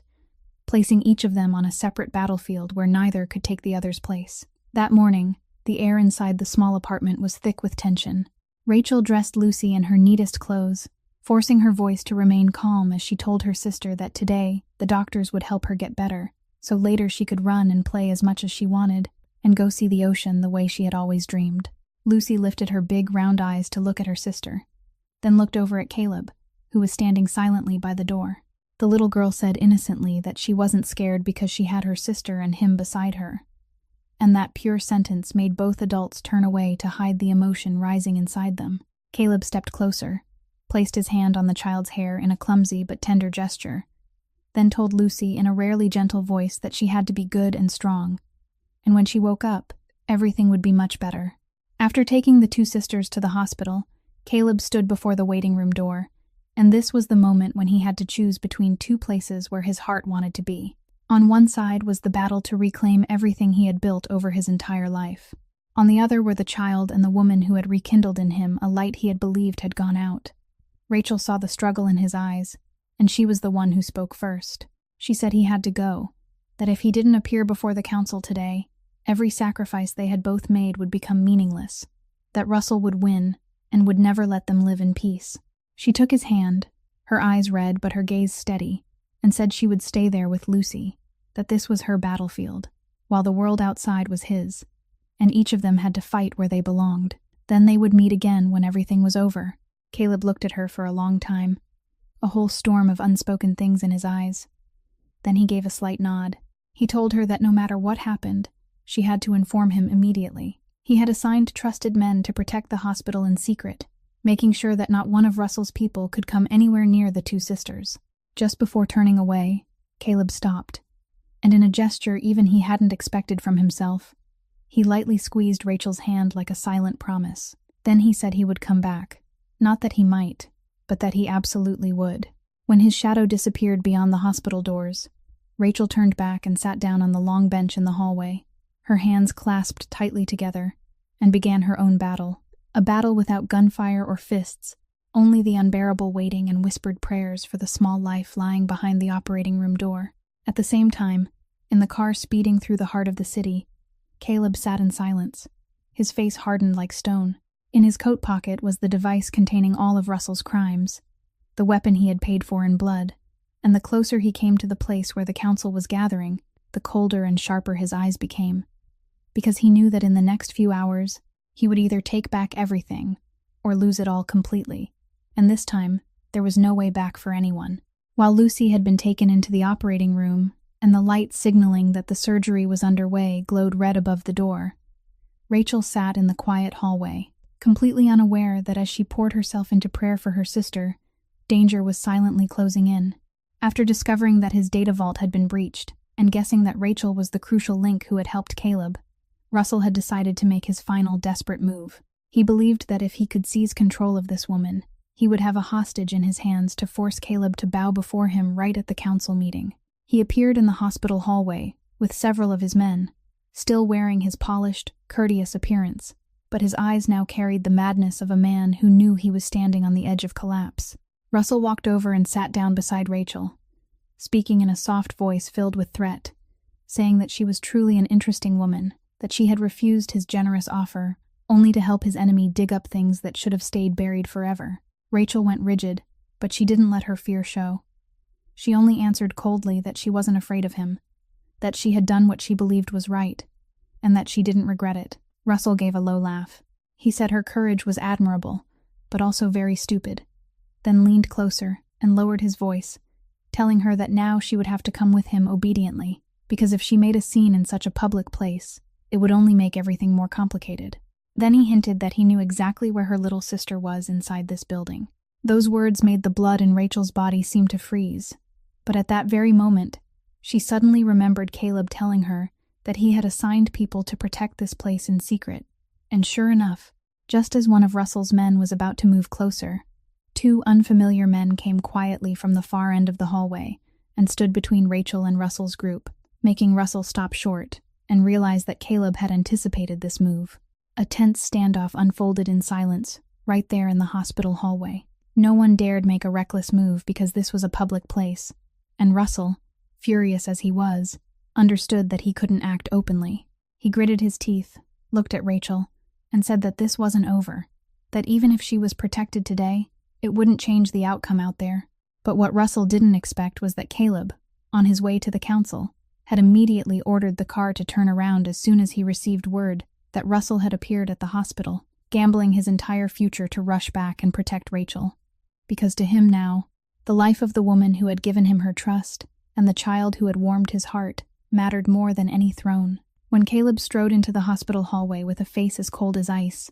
placing each of them on a separate battlefield where neither could take the other's place. That morning, the air inside the small apartment was thick with tension. Rachel dressed Lucy in her neatest clothes, forcing her voice to remain calm as she told her sister that today the doctors would help her get better, so later she could run and play as much as she wanted and go see the ocean the way she had always dreamed. Lucy lifted her big round eyes to look at her sister, then looked over at Caleb, who was standing silently by the door. The little girl said innocently that she wasn't scared because she had her sister and him beside her, and that pure sentence made both adults turn away to hide the emotion rising inside them. Caleb stepped closer, placed his hand on the child's hair in a clumsy but tender gesture, then told Lucy in a rarely gentle voice that she had to be good and strong, and when she woke up, everything would be much better. After taking the two sisters to the hospital, Caleb stood before the waiting room door, and this was the moment when he had to choose between two places where his heart wanted to be. On one side was the battle to reclaim everything he had built over his entire life. On the other were the child and the woman who had rekindled in him a light he had believed had gone out. Rachel saw the struggle in his eyes, and she was the one who spoke first. She said he had to go, that if he didn't appear before the council today, every sacrifice they had both made would become meaningless, that Russell would win and would never let them live in peace. She took his hand, her eyes red but her gaze steady, and said she would stay there with Lucy, that this was her battlefield, while the world outside was his, and each of them had to fight where they belonged. Then they would meet again when everything was over. Caleb looked at her for a long time, a whole storm of unspoken things in his eyes. Then he gave a slight nod. He told her that no matter what happened, she had to inform him immediately. He had assigned trusted men to protect the hospital in secret, making sure that not one of Russell's people could come anywhere near the two sisters. Just before turning away, Caleb stopped, and in a gesture even he hadn't expected from himself, he lightly squeezed Rachel's hand like a silent promise. Then he said he would come back. Not that he might, but that he absolutely would. When his shadow disappeared beyond the hospital doors, Rachel turned back and sat down on the long bench in the hallway, her hands clasped tightly together, and began her own battle. A battle without gunfire or fists, only the unbearable waiting and whispered prayers for the small life lying behind the operating room door. At the same time, in the car speeding through the heart of the city, Caleb sat in silence, his face hardened like stone. In his coat pocket was the device containing all of Russell's crimes, the weapon he had paid for in blood, and the closer he came to the place where the council was gathering, the colder and sharper his eyes became, because he knew that in the next few hours, he would either take back everything or lose it all completely, and this time, there was no way back for anyone. While Lucy had been taken into the operating room, and the light signaling that the surgery was underway glowed red above the door, Rachel sat in the quiet hallway, completely unaware that as she poured herself into prayer for her sister, danger was silently closing in. After discovering that his data vault had been breached, and guessing that Rachel was the crucial link who had helped Caleb, Russell had decided to make his final desperate move. He believed that if he could seize control of this woman, he would have a hostage in his hands to force Caleb to bow before him right at the council meeting. He appeared in the hospital hallway, with several of his men, still wearing his polished, courteous appearance, but his eyes now carried the madness of a man who knew he was standing on the edge of collapse. Russell walked over and sat down beside Rachel, speaking in a soft voice filled with threat, saying that she was truly an interesting woman, that she had refused his generous offer, only to help his enemy dig up things that should have stayed buried forever. Rachel went rigid, but she didn't let her fear show. She only answered coldly that she wasn't afraid of him, that she had done what she believed was right, and that she didn't regret it. Russell gave a low laugh. He said her courage was admirable, but also very stupid, then leaned closer and lowered his voice, telling her that now she would have to come with him obediently, because if she made a scene in such a public place, it would only make everything more complicated. Then he hinted that he knew exactly where her little sister was inside this building. Those words made the blood in Rachel's body seem to freeze, but at that very moment, she suddenly remembered Caleb telling her that he had assigned people to protect this place in secret, and sure enough, just as one of Russell's men was about to move closer, two unfamiliar men came quietly from the far end of the hallway and stood between Rachel and Russell's group, making Russell stop short and realize that Caleb had anticipated this move. A tense standoff unfolded in silence, right there in the hospital hallway. No one dared make a reckless move because this was a public place, and Russell, furious as he was, understood that he couldn't act openly. He gritted his teeth, looked at Rachel, and said that this wasn't over, that even if she was protected today, it wouldn't change the outcome out there. But what Russell didn't expect was that Caleb, on his way to the council, had immediately ordered the car to turn around as soon as he received word that Russell had appeared at the hospital, gambling his entire future to rush back and protect Rachel. Because to him now, the life of the woman who had given him her trust and the child who had warmed his heart mattered more than any throne. When Caleb strode into the hospital hallway with a face as cold as ice,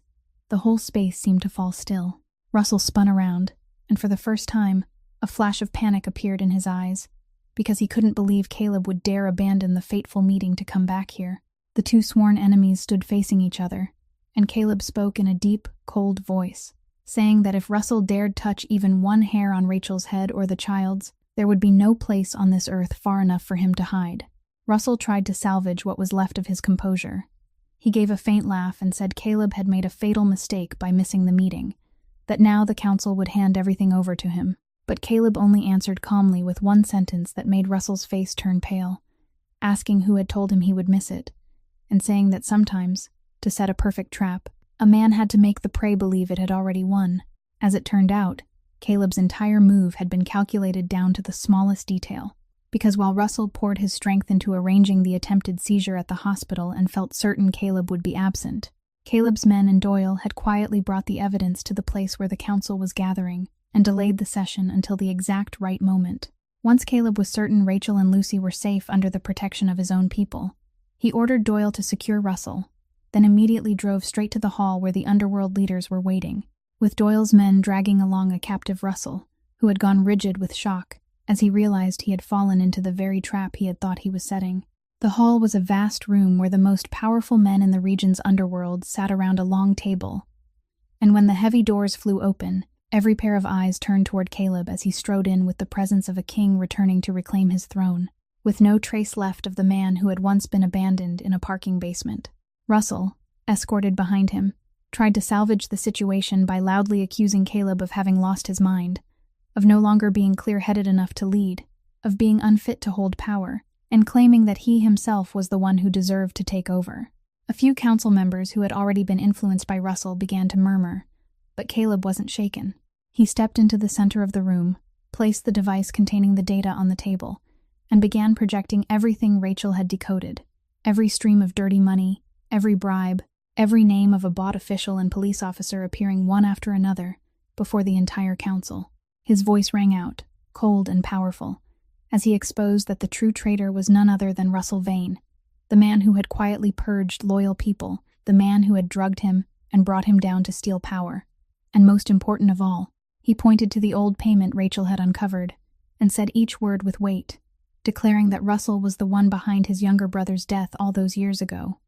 the whole space seemed to fall still. Russell spun around, and for the first time, a flash of panic appeared in his eyes, because he couldn't believe Caleb would dare abandon the fateful meeting to come back here. The two sworn enemies stood facing each other, and Caleb spoke in a deep, cold voice, saying that if Russell dared touch even one hair on Rachel's head or the child's, there would be no place on this earth far enough for him to hide. Russell tried to salvage what was left of his composure. He gave a faint laugh and said Caleb had made a fatal mistake by missing the meeting, that now the council would hand everything over to him. But Caleb only answered calmly with one sentence that made Russell's face turn pale, asking who had told him he would miss it, and saying that sometimes, to set a perfect trap, a man had to make the prey believe it had already won. As it turned out, Caleb's entire move had been calculated down to the smallest detail, because while Russell poured his strength into arranging the attempted seizure at the hospital and felt certain Caleb would be absent, Caleb's men and Doyle had quietly brought the evidence to the place where the council was gathering and delayed the session until the exact right moment. Once Caleb was certain Rachel and Lucy were safe under the protection of his own people, he ordered Doyle to secure Russell, then immediately drove straight to the hall where the underworld leaders were waiting, with Doyle's men dragging along a captive Russell, who had gone rigid with shock as he realized he had fallen into the very trap he had thought he was setting. The hall was a vast room where the most powerful men in the region's underworld sat around a long table, and when the heavy doors flew open, every pair of eyes turned toward Caleb as he strode in with the presence of a king returning to reclaim his throne, with no trace left of the man who had once been abandoned in a parking basement. Russell, escorted behind him, tried to salvage the situation by loudly accusing Caleb of having lost his mind, of no longer being clear-headed enough to lead, of being unfit to hold power, and claiming that he himself was the one who deserved to take over. A few council members who had already been influenced by Russell began to murmur, but Caleb wasn't shaken. He stepped into the center of the room, placed the device containing the data on the table, and began projecting everything Rachel had decoded. Every stream of dirty money, every bribe, every name of a bought official and police officer appearing one after another before the entire council. His voice rang out, cold and powerful, as he exposed that the true traitor was none other than Russell Vane, the man who had quietly purged loyal people, the man who had drugged him and brought him down to steal power. And most important of all, he pointed to the old payment Rachel had uncovered and said each word with weight, declaring that Russell was the one behind his younger brother's death all those years ago.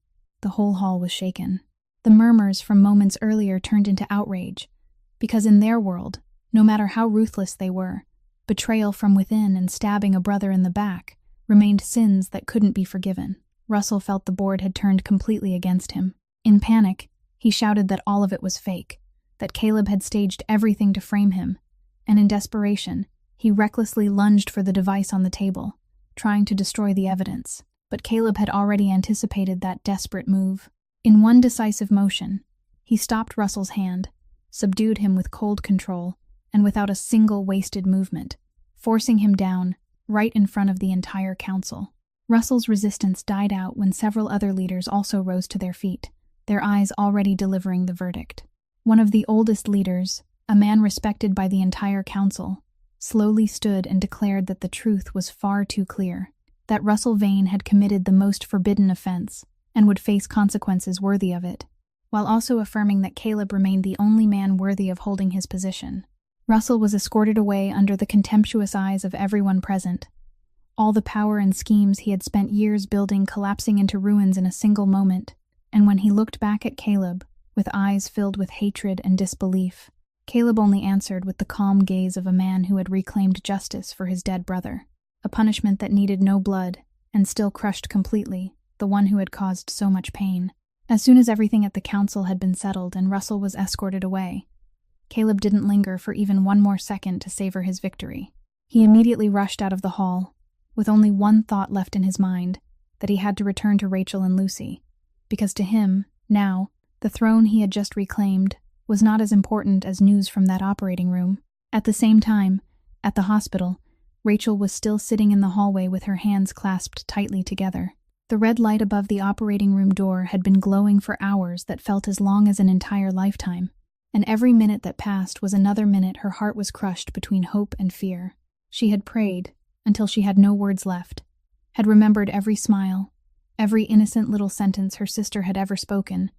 The whole hall was shaken. The murmurs from moments earlier turned into outrage, because in their world, no matter how ruthless they were, betrayal from within and stabbing a brother in the back remained sins that couldn't be forgiven. Russell felt the board had turned completely against him. In panic, he shouted that all of it was fake, that Caleb had staged everything to frame him, and in desperation, he recklessly lunged for the device on the table, trying to destroy the evidence. But Caleb had already anticipated that desperate move. In one decisive motion, he stopped Russell's hand, subdued him with cold control, and without a single wasted movement, forcing him down right in front of the entire council. Russell's resistance died out when several other leaders also rose to their feet, their eyes already delivering the verdict. One of the oldest leaders, a man respected by the entire council, slowly stood and declared that the truth was far too clear, that Russell Vane had committed the most forbidden offense and would face consequences worthy of it, while also affirming that Caleb remained the only man worthy of holding his position. Russell was escorted away under the contemptuous eyes of everyone present, all the power and schemes he had spent years building collapsing into ruins in a single moment. And when he looked back at Caleb, with eyes filled with hatred and disbelief, Caleb only answered with the calm gaze of a man who had reclaimed justice for his dead brother, a punishment that needed no blood and still crushed completely the one who had caused so much pain. As soon as everything at the council had been settled and Russell was escorted away, Caleb didn't linger for even one more second to savor his victory. He immediately rushed out of the hall, with only one thought left in his mind, that he had to return to Rachel and Lucy, because to him, now, the throne he had just reclaimed was not as important as news from that operating room. At the same time, at the hospital, Rachel was still sitting in the hallway with her hands clasped tightly together. The red light above the operating room door had been glowing for hours that felt as long as an entire lifetime, and every minute that passed was another minute her heart was crushed between hope and fear. She had prayed until she had no words left, had remembered every smile, every innocent little sentence her sister had ever spoken,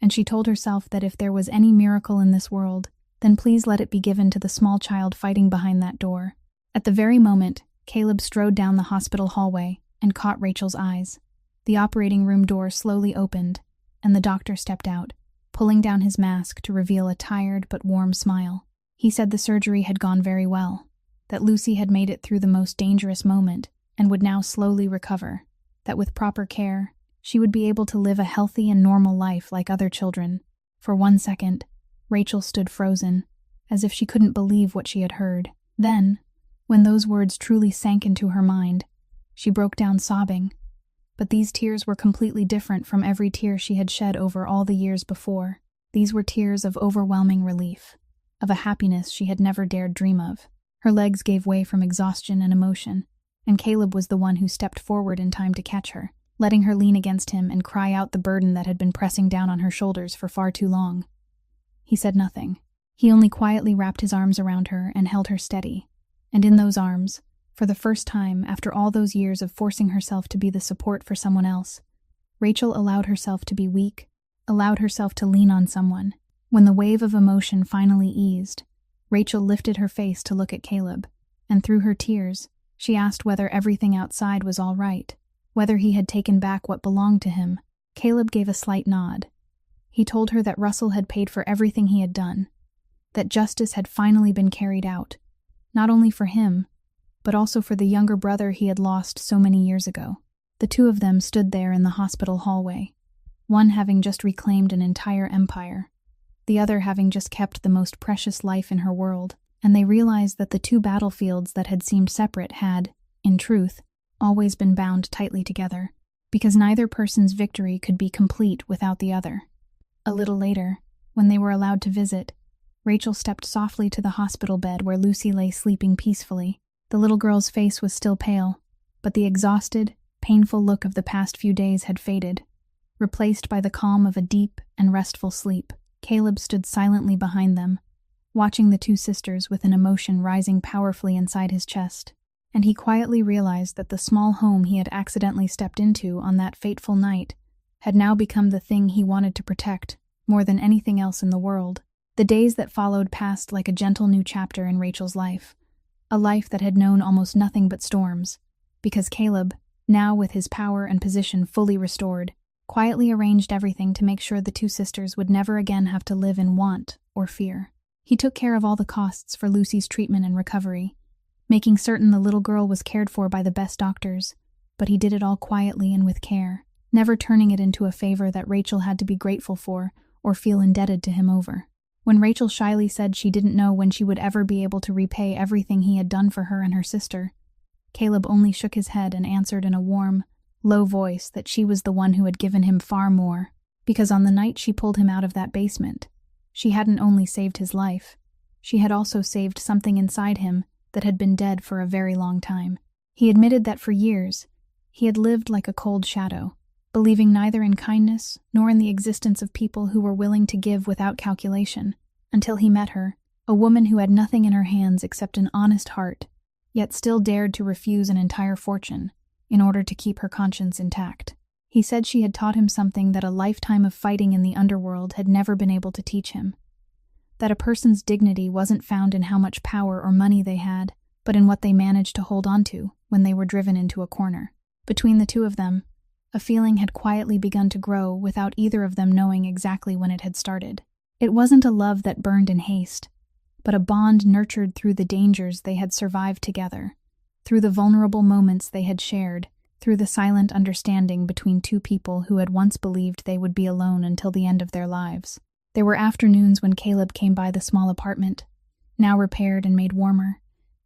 and she told herself that if there was any miracle in this world, then please let it be given to the small child fighting behind that door. At the very moment, Caleb strode down the hospital hallway and caught Rachel's eyes. The operating room door slowly opened, and the doctor stepped out, pulling down his mask to reveal a tired but warm smile. He said the surgery had gone very well, that Lucy had made it through the most dangerous moment and would now slowly recover, that with proper care, she would be able to live a healthy and normal life like other children. For 1 second, Rachel stood frozen, as if she couldn't believe what she had heard. Then, when those words truly sank into her mind, she broke down sobbing. But these tears were completely different from every tear she had shed over all the years before. These were tears of overwhelming relief, of a happiness she had never dared dream of. Her legs gave way from exhaustion and emotion, and Caleb was the one who stepped forward in time to catch her, letting her lean against him and cry out the burden that had been pressing down on her shoulders for far too long. He said nothing. He only quietly wrapped his arms around her and held her steady. And in those arms, for the first time after all those years of forcing herself to be the support for someone else, Rachel allowed herself to be weak, allowed herself to lean on someone. When the wave of emotion finally eased, Rachel lifted her face to look at Caleb, and through her tears, she asked whether everything outside was all right, whether he had taken back what belonged to him. Caleb gave a slight nod. He told her that Russell had paid for everything he had done, that justice had finally been carried out, not only for him, but also for the younger brother he had lost so many years ago. The two of them stood there in the hospital hallway, one having just reclaimed an entire empire, the other having just kept the most precious life in her world, and they realized that the two battlefields that had seemed separate had, in truth, always been bound tightly together, because neither person's victory could be complete without the other. A little later, when they were allowed to visit, Rachel stepped softly to the hospital bed where Lucy lay sleeping peacefully. The little girl's face was still pale, But the exhausted, painful look of the past few days had faded, replaced by the calm of a deep and restful sleep. Caleb stood silently behind them, watching the two sisters with an emotion rising powerfully inside his chest. And he quietly realized that the small home he had accidentally stepped into on that fateful night had now become the thing he wanted to protect more than anything else in the world. The days that followed passed like a gentle new chapter in Rachel's life, a life that had known almost nothing but storms, because Caleb, now with his power and position fully restored, quietly arranged everything to make sure the two sisters would never again have to live in want or fear. He took care of all the costs for Lucy's treatment and recovery, making certain the little girl was cared for by the best doctors, but he did it all quietly and with care, never turning it into a favor that Rachel had to be grateful for or feel indebted to him over. When Rachel shyly said she didn't know when she would ever be able to repay everything he had done for her and her sister, Caleb only shook his head and answered in a warm, low voice that she was the one who had given him far more, because on the night she pulled him out of that basement, she hadn't only saved his life, she had also saved something inside him that had been dead for a very long time. He admitted that for years, he had lived like a cold shadow, believing neither in kindness nor in the existence of people who were willing to give without calculation, until he met her, a woman who had nothing in her hands except an honest heart, yet still dared to refuse an entire fortune in order to keep her conscience intact. He said she had taught him something that a lifetime of fighting in the underworld had never been able to teach him. That a person's dignity wasn't found in how much power or money they had, but in what they managed to hold on to when they were driven into a corner. Between the two of them, a feeling had quietly begun to grow without either of them knowing exactly when it had started. It wasn't a love that burned in haste, but a bond nurtured through the dangers they had survived together, through the vulnerable moments they had shared, through the silent understanding between two people who had once believed they would be alone until the end of their lives. There were afternoons when Caleb came by the small apartment, now repaired and made warmer,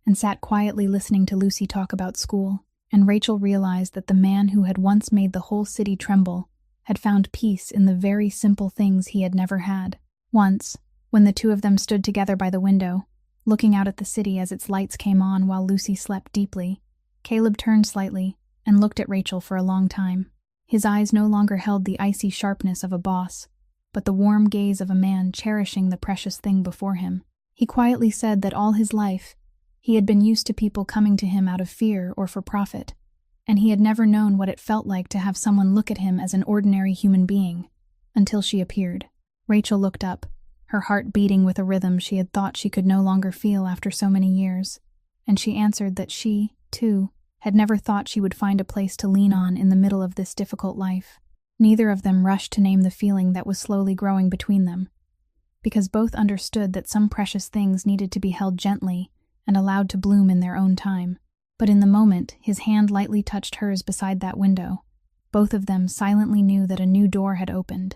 and sat quietly listening to Lucy talk about school, and Rachel realized that the man who had once made the whole city tremble had found peace in the very simple things he had never had. Once, when the two of them stood together by the window, looking out at the city as its lights came on while Lucy slept deeply, Caleb turned slightly and looked at Rachel for a long time. His eyes no longer held the icy sharpness of a boss, but the warm gaze of a man cherishing the precious thing before him. He quietly said that all his life, he had been used to people coming to him out of fear or for profit, and he had never known what it felt like to have someone look at him as an ordinary human being, until she appeared. Rachel looked up, her heart beating with a rhythm she had thought she could no longer feel after so many years, and she answered that she, too, had never thought she would find a place to lean on in the middle of this difficult life. Neither of them rushed to name the feeling that was slowly growing between them, because both understood that some precious things needed to be held gently and allowed to bloom in their own time. But in the moment his hand lightly touched hers beside that window, both of them silently knew that a new door had opened,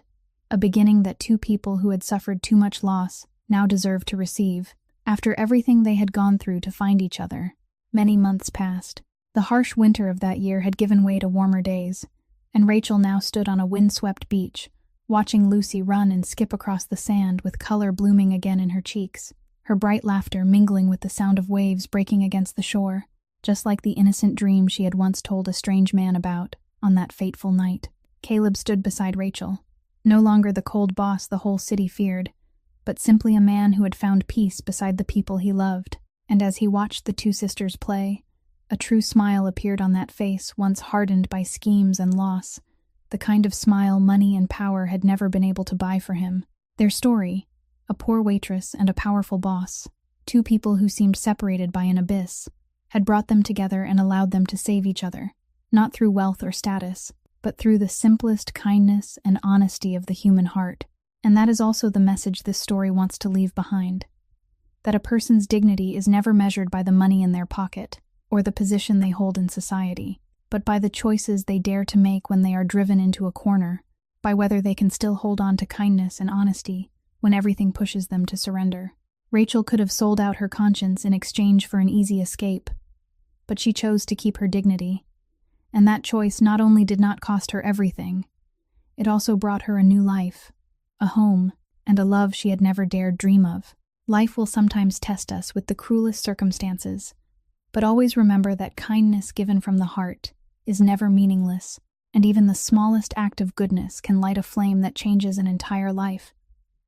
a beginning that two people who had suffered too much loss now deserved to receive. After everything they had gone through to find each other, many months passed. The harsh winter of that year had given way to warmer days, and Rachel now stood on a windswept beach, watching Lucy run and skip across the sand with color blooming again in her cheeks, her bright laughter mingling with the sound of waves breaking against the shore, just like the innocent dream she had once told a strange man about on that fateful night. Caleb stood beside Rachel, no longer the cold boss the whole city feared, but simply a man who had found peace beside the people he loved. And as he watched the two sisters play, a true smile appeared on that face once hardened by schemes and loss, the kind of smile money and power had never been able to buy for him. Their story, a poor waitress and a powerful boss, two people who seemed separated by an abyss, had brought them together and allowed them to save each other, not through wealth or status, but through the simplest kindness and honesty of the human heart. And that is also the message this story wants to leave behind, that a person's dignity is never measured by the money in their pocket or the position they hold in society, but by the choices they dare to make when they are driven into a corner, by whether they can still hold on to kindness and honesty when everything pushes them to surrender. Rachel could have sold out her conscience in exchange for an easy escape, but she chose to keep her dignity, and that choice not only did not cost her everything, it also brought her a new life, a home, and a love she had never dared dream of. Life will sometimes test us with the cruelest circumstances, But always remember that kindness given from the heart is never meaningless, and even the smallest act of goodness can light a flame that changes an entire life,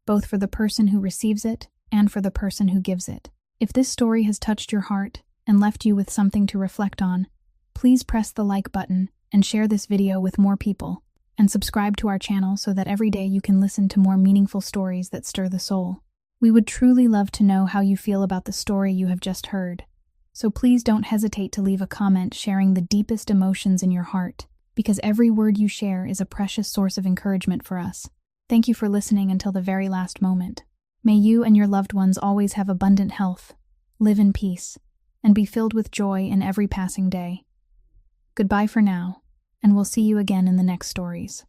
both for the person who receives it and for the person who gives it. If this story has touched your heart and left you with something to reflect on, please press the like button and share this video with more people, and subscribe to our channel so that every day you can listen to more meaningful stories that stir the soul. We would truly love to know how you feel about the story you have just heard, so please don't hesitate to leave a comment sharing the deepest emotions in your heart, because every word you share is a precious source of encouragement for us. Thank you for listening until the very last moment. May you and your loved ones always have abundant health, live in peace, and be filled with joy in every passing day. Goodbye for now, and we'll see you again in the next stories.